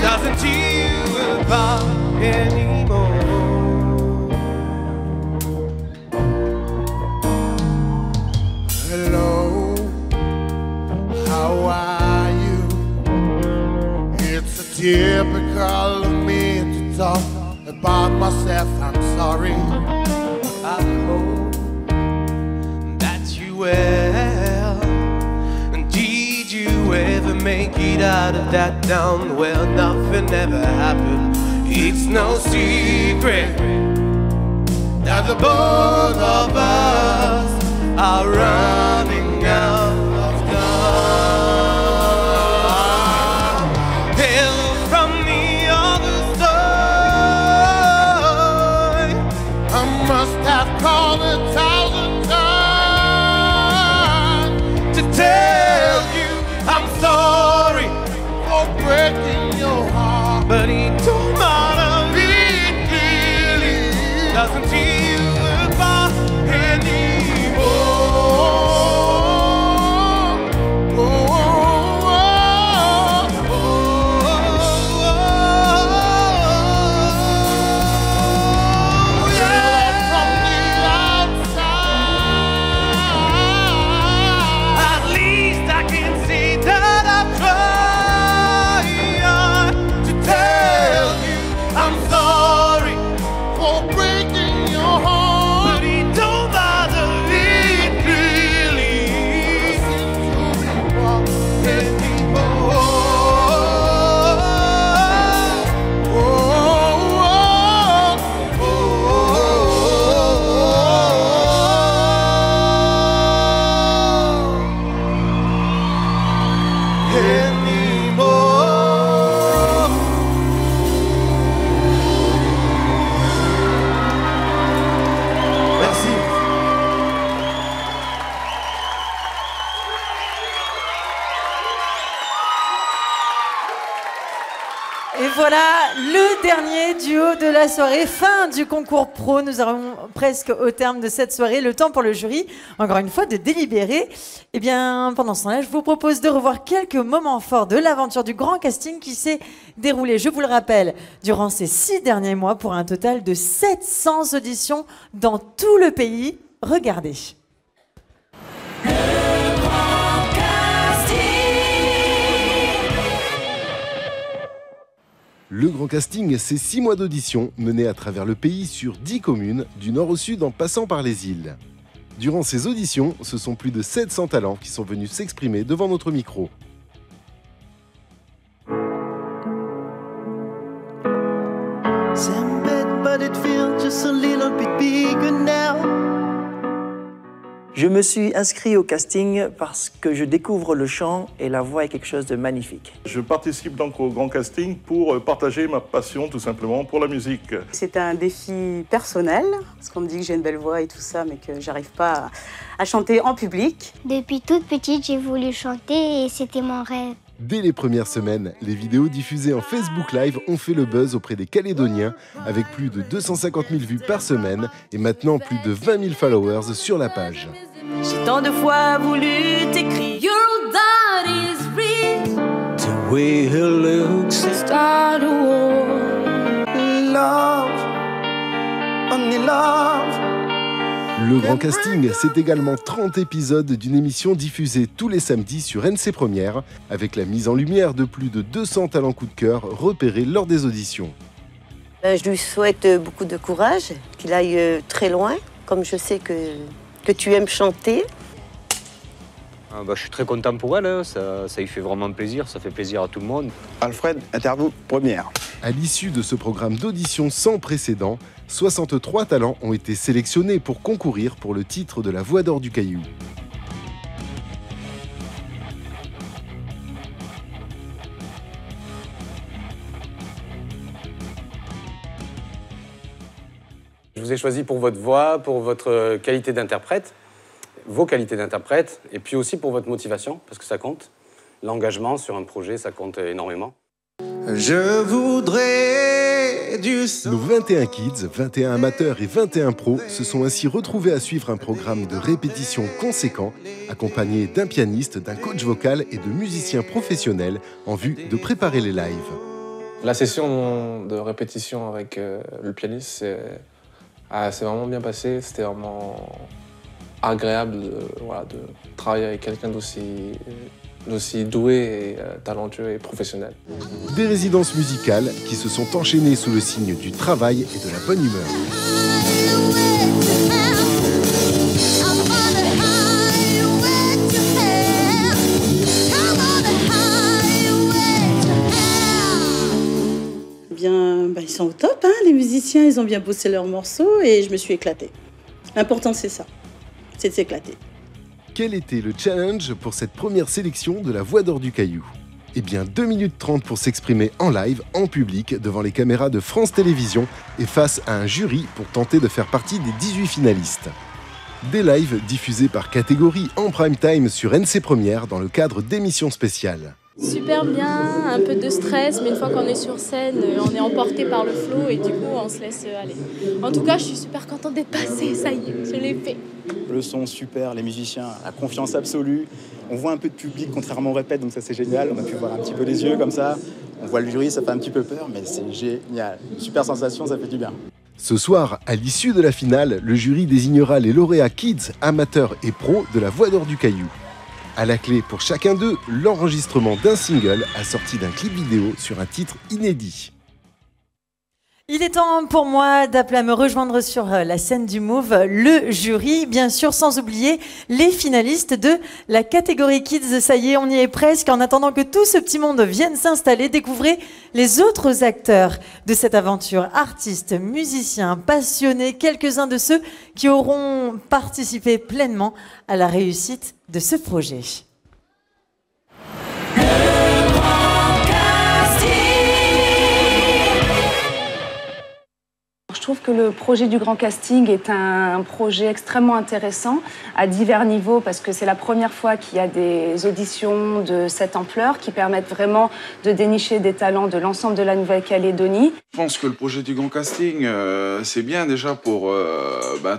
Speaker 16: doesn't tear you apart anymore.
Speaker 17: Hello, how are you? It's a typical of me to talk about myself. I'm sorry.
Speaker 16: I hope that you will. make it out of that down where nothing ever happened. It's no secret that the both of us are running out of time. Hail from the other side.
Speaker 17: I must have called 1,000 times
Speaker 16: to tell you I'm sorry
Speaker 17: for breaking your heart,
Speaker 16: but it don't matter, it really doesn't feel goodbye anymore.
Speaker 1: Et voilà le dernier duo de la soirée, fin du concours pro. Nous arrivons presque au terme de cette soirée. Le temps pour le jury, encore une fois, de délibérer. Eh bien, pendant ce temps-là, je vous propose de revoir quelques moments forts de l'aventure du grand casting qui s'est déroulé, je vous le rappelle, durant ces 6 derniers mois pour un total de 700 auditions dans tout le pays. Regardez.
Speaker 2: Le Grand Casting, c'est 6 mois d'audition menés à travers le pays sur 10 communes, du nord au sud en passant par les îles. Durant ces auditions, ce sont plus de 700 talents qui sont venus s'exprimer devant notre micro.
Speaker 18: Je me suis inscrit au casting parce que je découvre le chant et la voix est quelque chose de magnifique.
Speaker 19: Je participe donc au Grand Casting pour partager ma passion tout simplement pour la musique.
Speaker 20: C'est un défi personnel, parce qu'on me dit que j'ai une belle voix et tout ça, mais que j'arrive pas à chanter en public.
Speaker 4: Depuis toute petite, j'ai voulu chanter et c'était mon rêve.
Speaker 2: Dès les premières semaines, les vidéos diffusées en Facebook Live ont fait le buzz auprès des Calédoniens, avec plus de 250 000 vues par semaine et maintenant plus de 20 000 followers sur la page.
Speaker 3: J'ai tant de fois voulu t'écrire. Your dad is real.
Speaker 16: The way he looks,
Speaker 3: Start a war.
Speaker 16: love, only love.
Speaker 2: Le Grand Casting, c'est également 30 épisodes d'une émission diffusée tous les samedis sur NC Première, avec la mise en lumière de plus de 200 talents coup de cœur repérés lors des auditions.
Speaker 21: Je lui souhaite beaucoup de courage, qu'il aille très loin, comme je sais que tu aimes chanter.
Speaker 6: Je suis très content pour elle, hein. Ça lui fait vraiment plaisir, ça fait plaisir à tout le monde.
Speaker 22: Alfred, interview première.
Speaker 2: À l'issue de ce programme d'audition sans précédent, 63 talents ont été sélectionnés pour concourir pour le titre de la Voix d'Or du Caillou.
Speaker 23: Je vous ai choisi pour votre voix, pour votre qualité d'interprète, vos qualités d'interprète, et puis aussi pour votre motivation, parce que ça compte. L'engagement sur un projet, ça compte énormément.
Speaker 16: Je voudrais du
Speaker 2: Nos 21 kids, 21 amateurs et 21 pros se sont ainsi retrouvés à suivre un programme de répétition conséquent, accompagné d'un pianiste, d'un coach vocal et de musiciens professionnels en vue de préparer les lives.
Speaker 24: La session de répétition avec le pianiste, c'est vraiment bien passé. C'était vraiment agréable de travailler avec quelqu'un d'aussi doué et talentueux et professionnel.
Speaker 2: Des résidences musicales qui se sont enchaînées sous le signe du travail et de la bonne humeur.
Speaker 20: sont au top, hein, les musiciens, ils ont bien bossé leurs morceaux et je me suis éclatée. L'important, c'est ça, c'est de s'éclater.
Speaker 2: Quel était le challenge pour cette première sélection de la Voix d'Or du Caillou? Eh bien, 2 minutes 30 pour s'exprimer en live, en public, devant les caméras de France Télévisions et face à un jury pour tenter de faire partie des 18 finalistes. Des lives diffusés par catégorie en prime time sur NC Première dans le cadre d'émissions spéciales.
Speaker 8: Super bien, un peu de stress, mais une fois qu'on est sur scène, on est emporté par le flow et du coup on se laisse aller. En tout cas, je suis super contente d'être passée, ça y est, je l'ai fait.
Speaker 22: Le son super, les musiciens, la confiance absolue. On voit un peu de public contrairement au répète, donc ça c'est génial. On a pu voir un petit peu les yeux comme ça. On voit le jury, ça fait un petit peu peur, mais c'est génial. Une super sensation, ça fait du bien.
Speaker 2: Ce soir, à l'issue de la finale, le jury désignera les lauréats kids, amateurs et pros de la Voix d'Or du Caillou. À la clé pour chacun d'eux, l'enregistrement d'un single assorti d'un clip vidéo sur un titre inédit.
Speaker 1: Il est temps pour moi d'appeler à me rejoindre sur la scène du Move le jury, bien sûr, sans oublier les finalistes de la catégorie Kids. Ça y est, on y est presque. En attendant que tout ce petit monde vienne s'installer, découvrez les autres acteurs de cette aventure. Artistes, musiciens, passionnés, quelques-uns de ceux qui auront participé pleinement à la réussite de ce projet.
Speaker 9: Je trouve que le projet du Grand Casting est un projet extrêmement intéressant à divers niveaux parce que c'est la première fois qu'il y a des auditions de cette ampleur qui permettent vraiment de dénicher des talents de l'ensemble de la Nouvelle-Calédonie.
Speaker 10: Je pense que le projet du Grand Casting, c'est bien déjà pour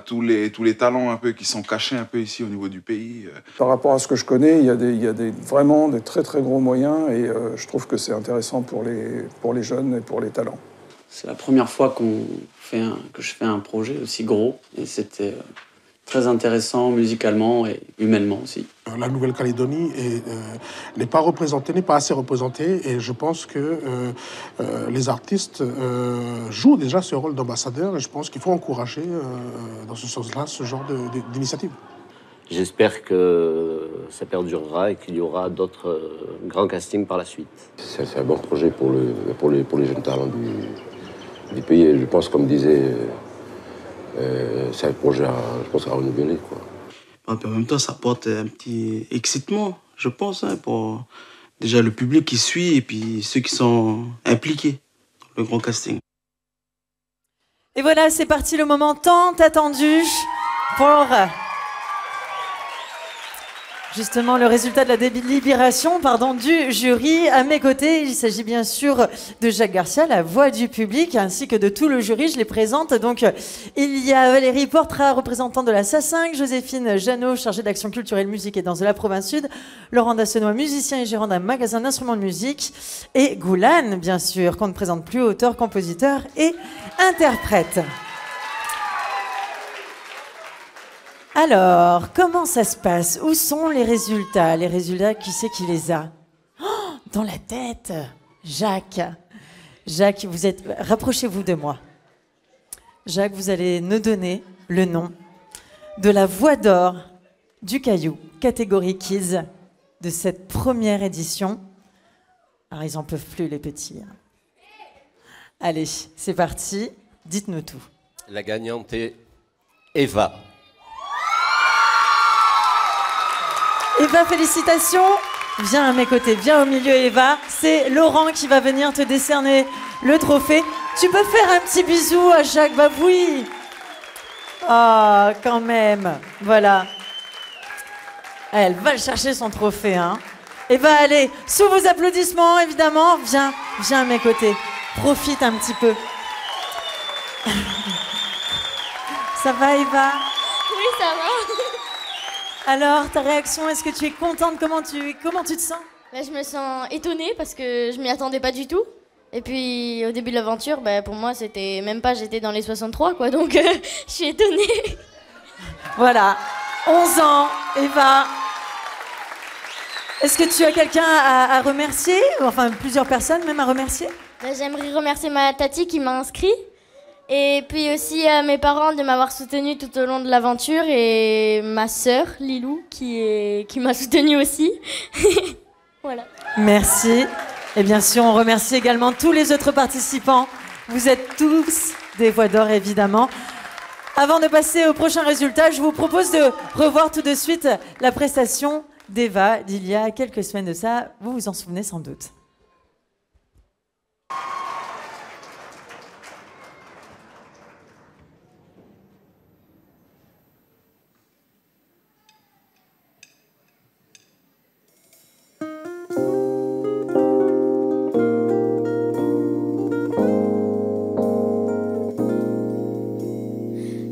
Speaker 10: tous les talents un peu qui sont cachés un peu ici au niveau du pays.
Speaker 11: Par rapport à ce que je connais, il y a vraiment des très très gros moyens et je trouve que c'est intéressant pour les jeunes et pour les talents.
Speaker 25: C'est la première fois que je fais un projet aussi gros et c'était très intéressant musicalement et humainement aussi.
Speaker 26: La Nouvelle-Calédonie n'est pas représentée, n'est pas assez représentée et je pense que les artistes jouent déjà ce rôle d'ambassadeur et je pense qu'il faut encourager dans ce sens-là ce genre d'initiative.
Speaker 27: J'espère que ça perdurera et qu'il y aura d'autres grands castings par la suite.
Speaker 28: C'est un bon projet pour les jeunes talents du pays. Et je pense, comme disait, c'est un projet à renouveler, quoi.
Speaker 25: En même temps, ça apporte un petit excitement, je pense, hein, pour déjà le public qui suit et puis ceux qui sont impliqués dans le grand casting.
Speaker 1: Et voilà, c'est parti, le moment tant attendu pour justement le résultat de la délibération du jury. À mes côtés, il s'agit bien sûr de Jacques Garcia, la voix du public, ainsi que de tout le jury. Je les présente. Donc, il y a Valérie Portra, représentant de la SA5, Joséphine Jeannot, chargée d'action culturelle, musique et danse de la province sud, Laurent Dassenois, musicien et gérant d'un magasin d'instruments de musique, et Goulan, bien sûr, qu'on ne présente plus, auteur, compositeur et interprète. Alors, comment ça se passe? Où sont les résultats? Les résultats, qui c'est qui les a? Oh, dans la tête. Jacques. Jacques, rapprochez-vous de moi. Jacques, vous allez nous donner le nom de la Voix d'Or du Caillou, catégorie Kids, de cette première édition. Alors, ils en peuvent plus, les petits. Allez, c'est parti. Dites-nous tout.
Speaker 27: La gagnante est Eva.
Speaker 1: Eva, félicitations. Viens à mes côtés, viens au milieu, Eva. C'est Laurent qui va venir te décerner le trophée. Tu peux faire un petit bisou à Jacques? Bah oui. Ah, quand même. Voilà. Elle va le chercher, son trophée, hein. Eva, allez, sous vos applaudissements, évidemment. Viens à mes côtés. Profite un petit peu. Ça va, Eva?
Speaker 8: Oui, ça va.
Speaker 1: Alors, ta réaction, est-ce que tu es contente? Comment tu te sens?
Speaker 29: Je me sens étonnée parce que je m'y attendais pas du tout. Et puis, au début de l'aventure, pour moi, c'était même pas, j'étais dans les 63, quoi. Donc, je suis étonnée.
Speaker 1: Voilà, 11 ans, Eva. Est-ce que tu as quelqu'un à remercier? Enfin, plusieurs personnes même à remercier?
Speaker 29: J'aimerais remercier ma tati qui m'a inscrit. Et puis aussi à mes parents de m'avoir soutenue tout au long de l'aventure et ma sœur, Lilou, qui m'a soutenue aussi. Voilà.
Speaker 1: Merci. Et bien sûr, on remercie également tous les autres participants Vous êtes tous des voix d'or, évidemment. Avant de passer au prochain résultat, je vous propose de revoir tout de suite la prestation d'Eva d'il y a quelques semaines de ça. Vous vous en souvenez sans doute.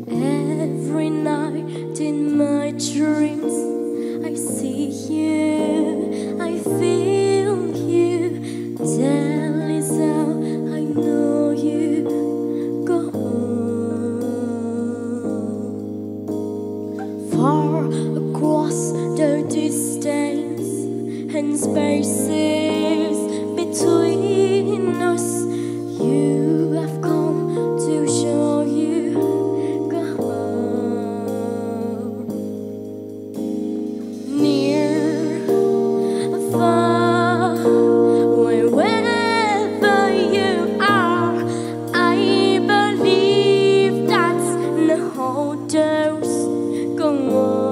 Speaker 29: Every night in my dreams, I see you, I feel you. Tell is how I know you. Go home. Far across the distance and spaces between us, you have come to show you. Wherever you are, I believe that no doors go on.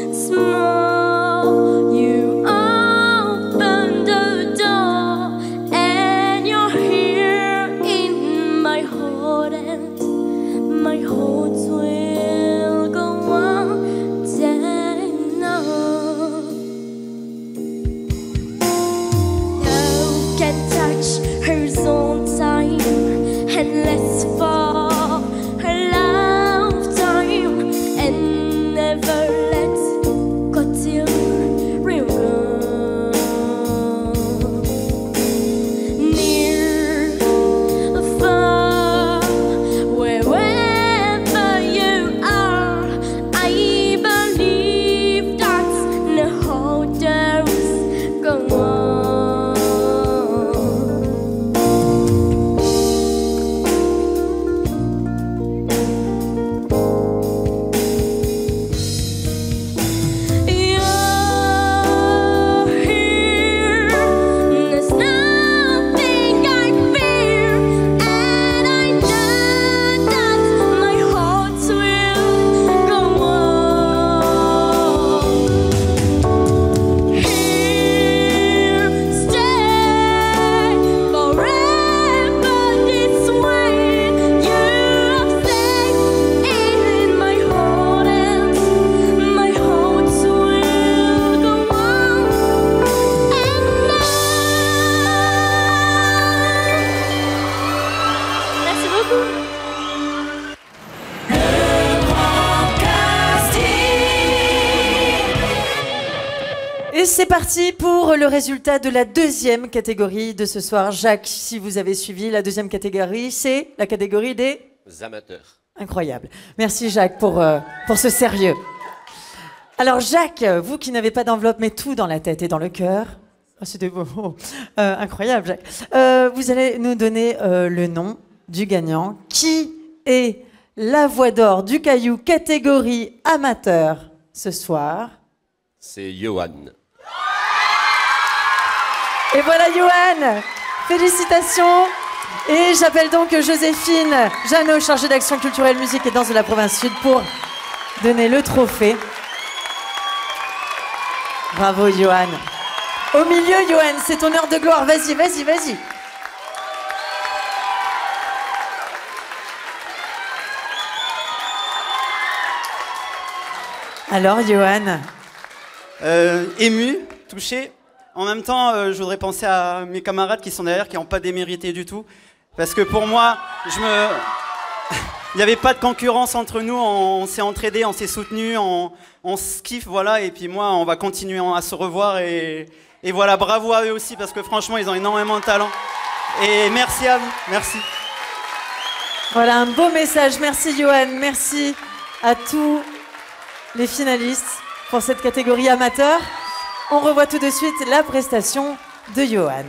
Speaker 29: Once more, you open the door, and you're here in my heart, and my heart will go on. Can touch her own time and let's for her lifetime and never let go till real gone. Near far, wherever you are, I believe that no doors go on.
Speaker 1: Et c'est parti pour le résultat de la deuxième catégorie de ce soir. Jacques, si vous avez suivi, la deuxième catégorie, c'est la catégorie des
Speaker 5: amateurs.
Speaker 1: Incroyable. Merci Jacques pour ce sérieux. Alors Jacques, vous qui n'avez pas d'enveloppe mais tout dans la tête et dans le cœur, c'était beau. Incroyable Jacques. Vous allez nous donner le nom du gagnant. Qui est la voix d'or du Caillou catégorie amateur ce soir?
Speaker 5: C'est Johan.
Speaker 1: Et voilà Johan, félicitations. Et j'appelle donc Joséphine Jeannot, chargée d'action culturelle, musique et danse de la province sud, pour donner le trophée. Bravo Johan. Au milieu Johan, c'est ton heure de gloire. Vas-y, vas-y, vas-y. Alors Johan?
Speaker 7: Ému, touché. En même temps, je voudrais penser à mes camarades qui sont derrière, qui n'ont pas démérité du tout. Parce que pour moi, il n'y avait pas de concurrence entre nous, on s'est entraidés, on s'est soutenus, on se kiffe, voilà. Et puis moi, on va continuer à se revoir. Et voilà, bravo à eux aussi, parce que franchement, ils ont énormément de talent. Et merci à vous, merci.
Speaker 1: Voilà un beau message. Merci Johan, merci à tous les finalistes pour cette catégorie amateur. On revoit tout de suite la prestation de Johan.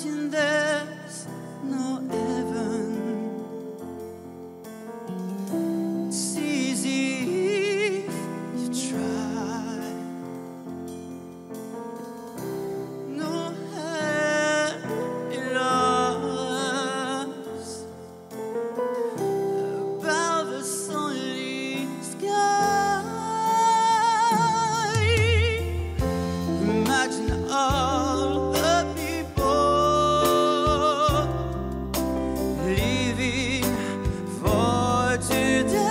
Speaker 16: Imagine there's no heaven. It's easy if you try. No happy lost above the sunny sky. Imagine all the people living for today.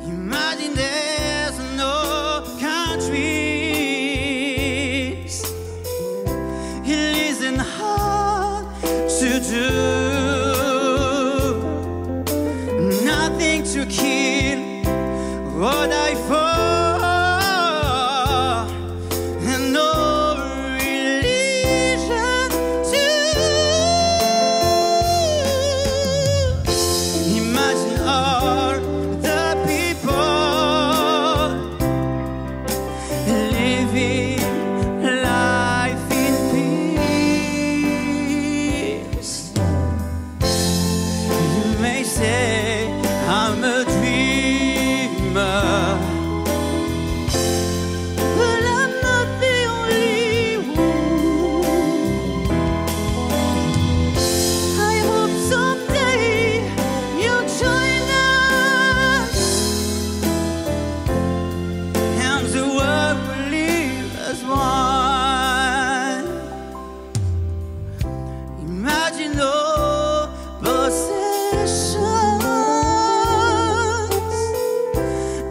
Speaker 16: Imagine there's no countries. It isn't hard to do. Nothing to kill or die for. And no religion too. Imagine all the people living life in peace. You may say I'm a dreamer, but I'm not the only one. I hope someday you'll join us, and the world will live as one. Imagine no possessions.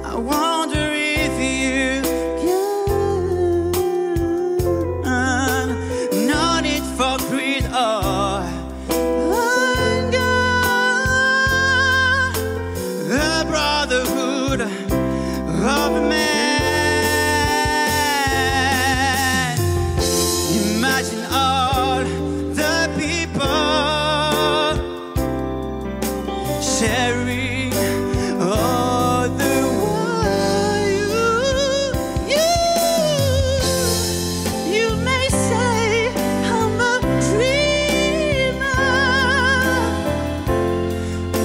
Speaker 16: I wonder if you can. No need for greed or anger. The brotherhood of man. Imagine all the people sharing all the world. You may say I'm a dreamer,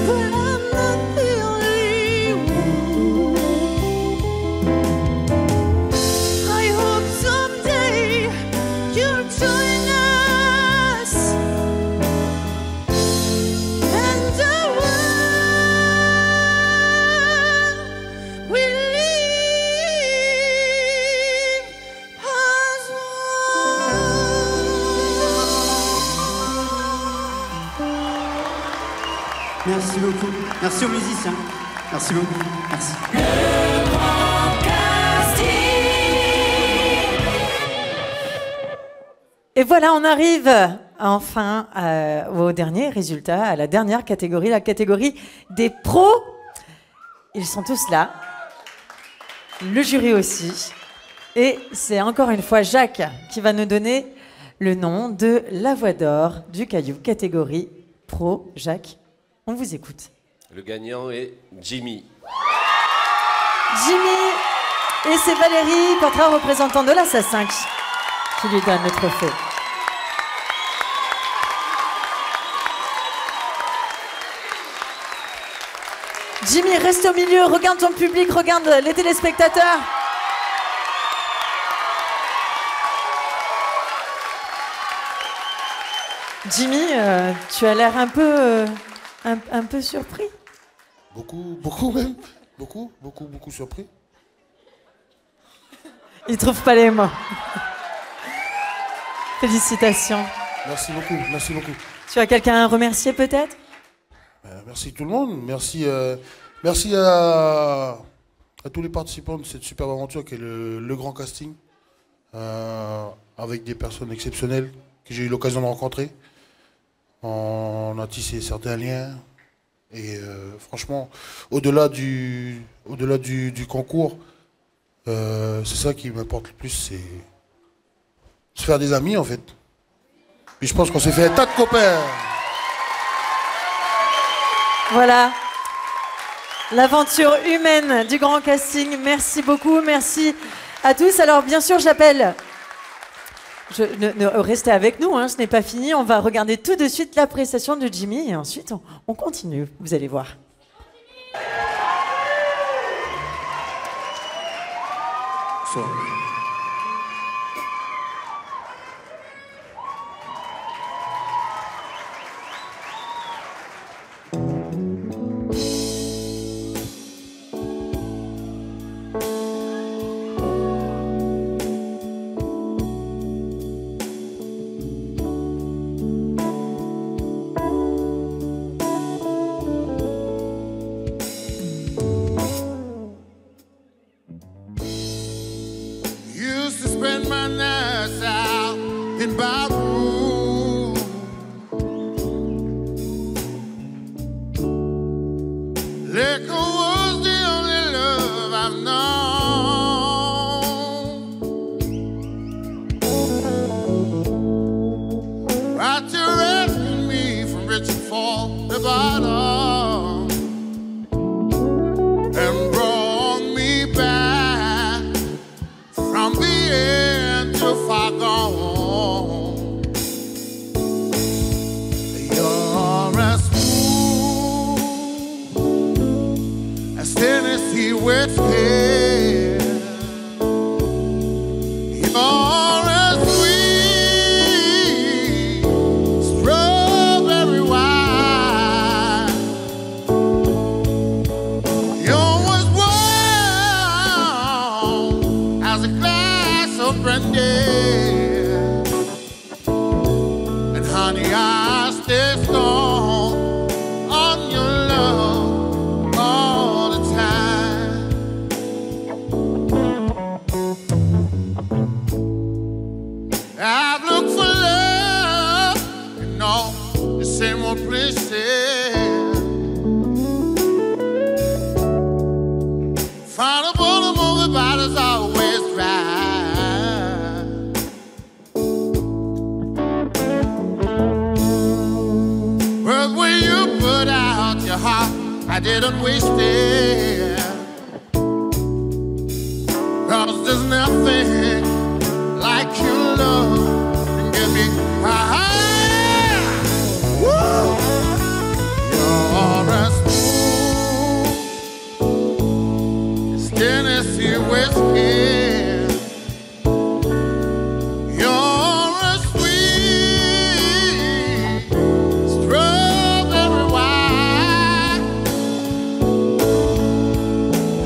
Speaker 16: but I'm not the only one. I hope someday you'll join us, and the world will live as one. Merci beaucoup. Merci aux musiciens. Merci beaucoup. Merci.
Speaker 1: Et voilà, on arrive enfin au dernier résultat, à la dernière catégorie, la catégorie des pros. Ils sont tous là, le jury aussi. Et c'est encore une fois Jacques qui va nous donner le nom de la voix d'or du Caillou, catégorie pro. Jacques, on vous écoute.
Speaker 5: Le gagnant est Jimmy.
Speaker 1: Jimmy, et c'est Valérie, portrait représentant de l'Assassin, qui lui donne le trophée. Jimmy, reste au milieu, regarde ton public, regarde les téléspectateurs. Jimmy, tu as l'air un peu surpris.
Speaker 3: Beaucoup même. Beaucoup surpris.
Speaker 1: Il trouve pas les mots. Félicitations.
Speaker 3: Merci beaucoup.
Speaker 1: Tu as quelqu'un à remercier peut-être?
Speaker 3: Merci tout le monde. Merci à tous les participants de cette superbe aventure qui est le grand casting. Avec des personnes exceptionnelles que j'ai eu l'occasion de rencontrer. On a tissé certains liens. Et franchement, au-delà du concours, c'est ça qui m'importe le plus, c'est se faire des amis en fait. Puis je pense qu'on s'est fait un tas de copains.
Speaker 1: Voilà, l'aventure humaine du grand casting. Merci beaucoup, merci à tous. Alors bien sûr, j'appelle Restez avec nous, hein, ce n'est pas fini. On va regarder tout de suite la prestation de Jimmy et ensuite on continue, vous allez voir.
Speaker 4: Used to spend my nights out in Bauru. Liquor was the only love I've known. Right to rescue me from reaching for the bottom and brought me back from being too far gone. You're as smooth as Tennessee whiskey. You're as sweet strawberry wine. You're as warm as a glass of brandy. And honey, I stay strong on your love all the time. I've looked for love in all the same old places. Found a bottom of the bottle's always dry. But when you put out your heart, I didn't waste it. 'Cause there's nothing like your love can get me high. Woo! You're as smooth as Tennessee whiskey. You're as sweet strawberry wine.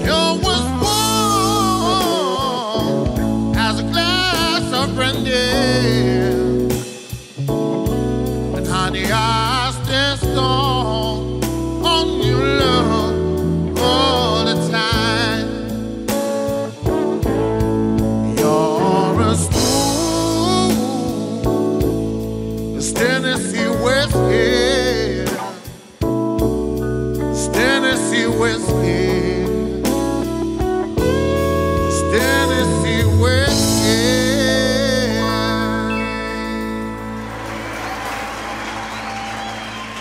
Speaker 4: You're as warm as a glass of brandy. And honey, I stand strong on your love all the time. You're as smooth as Tennessee whiskey. As Tennessee whiskey. As Tennessee whiskey.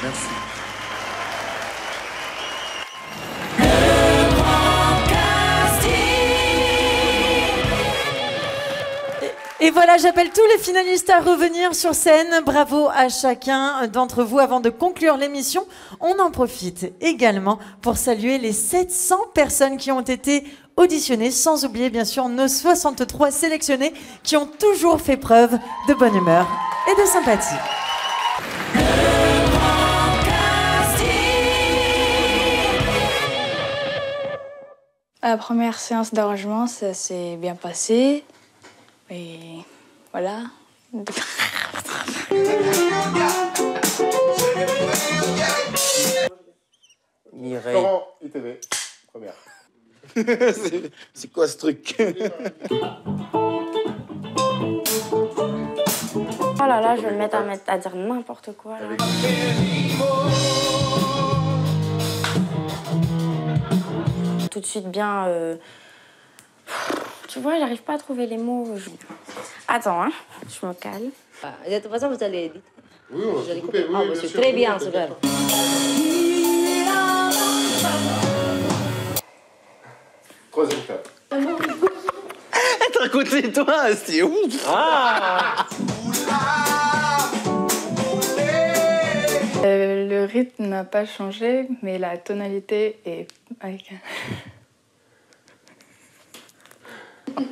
Speaker 4: Merci.
Speaker 1: Et voilà, j'appelle tous les finalistes à revenir sur scène. Bravo à chacun d'entre vous. Avant de conclure l'émission, on en profite également pour saluer les 700 personnes qui ont été auditionnées, sans oublier bien sûr nos 63 sélectionnés qui ont toujours fait preuve de bonne humeur et de sympathie.
Speaker 12: La première séance d'arrangement, ça s'est bien passé. Et voilà.
Speaker 22: Mireille. Florent, ITV, première. C'est quoi ce truc?
Speaker 13: Oh là là, je vais me mettre à dire n'importe quoi là. Tout de suite bien... Tu vois, j'arrive pas à trouver les mots. Attends, hein, je me calme.
Speaker 14: De toute façon, vous allez éditer.
Speaker 22: Oui, on va couper.
Speaker 14: Ah, c'est très bien, super.
Speaker 22: Troisième étape.
Speaker 13: Attends,
Speaker 25: à côté de toi, c'est ouf.
Speaker 6: Ah.
Speaker 12: Le rythme n'a pas changé, mais la tonalité est avec.
Speaker 6: Je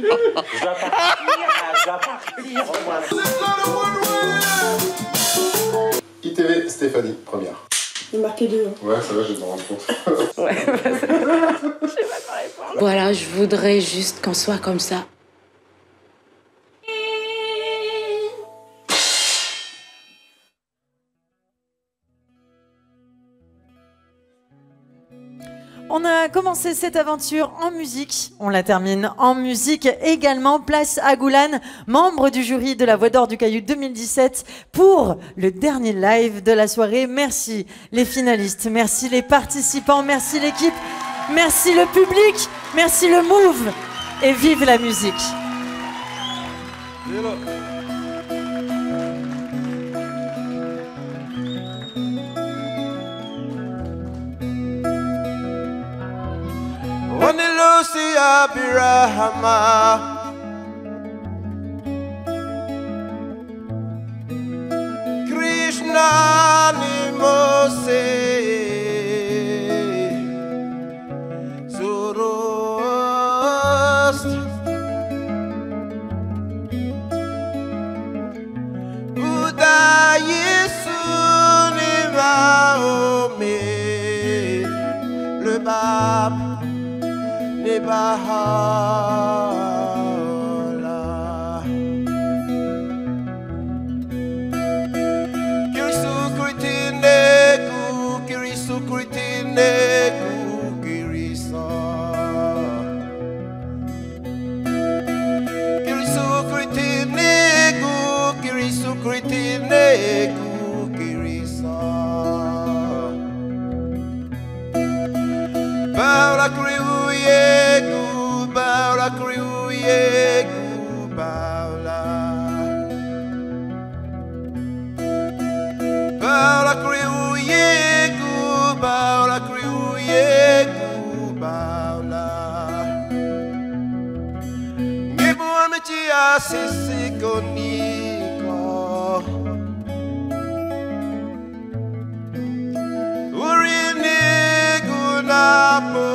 Speaker 6: dois partir.
Speaker 2: ITV, Stéphanie, première.
Speaker 15: Il marquait 2.
Speaker 2: Ouais, ça va, je vais m'en rendre compte.
Speaker 15: Ouais, je sais pas quoi répondre.
Speaker 14: Voilà, je voudrais juste qu'on soit comme ça.
Speaker 1: On a commencé cette aventure en musique, on la termine en musique également. Place à Goulan, membre du jury de la Voix d'Or du Caillou 2017 pour le dernier live de la soirée. Merci les finalistes, merci les participants, merci l'équipe, merci le public, merci le Move et vive la musique.
Speaker 16: Wanilusi Abirahama Krishna Nimose Zoroaster Buddha Yesu ni Mahomet le Bab Bahala Kirisu Kritine Kirisa Kirisu Kritine Kirisa Paula Kriuye Baula Kriuye Baula Baula Kriuye Baula Kriuye Baula Ngibu amici asisi koniko Urini gunapo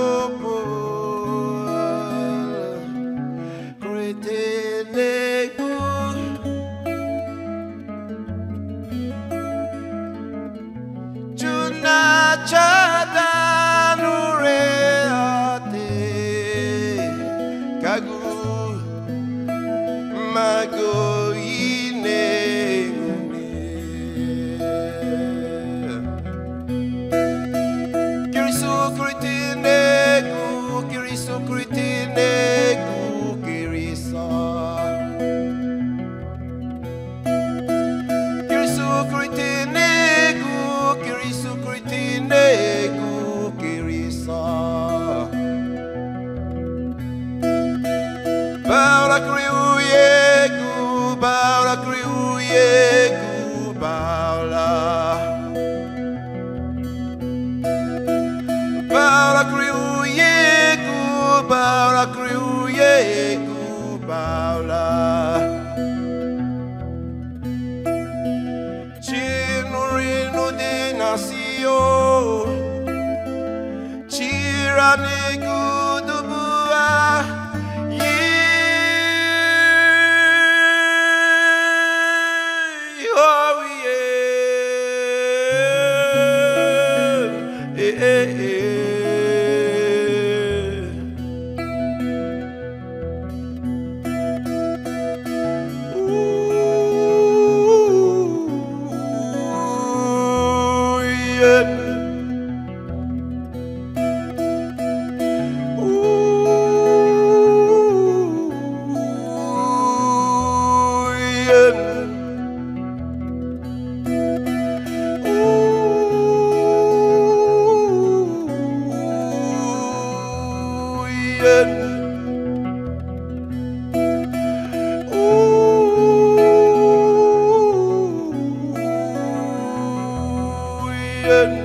Speaker 16: Yeah.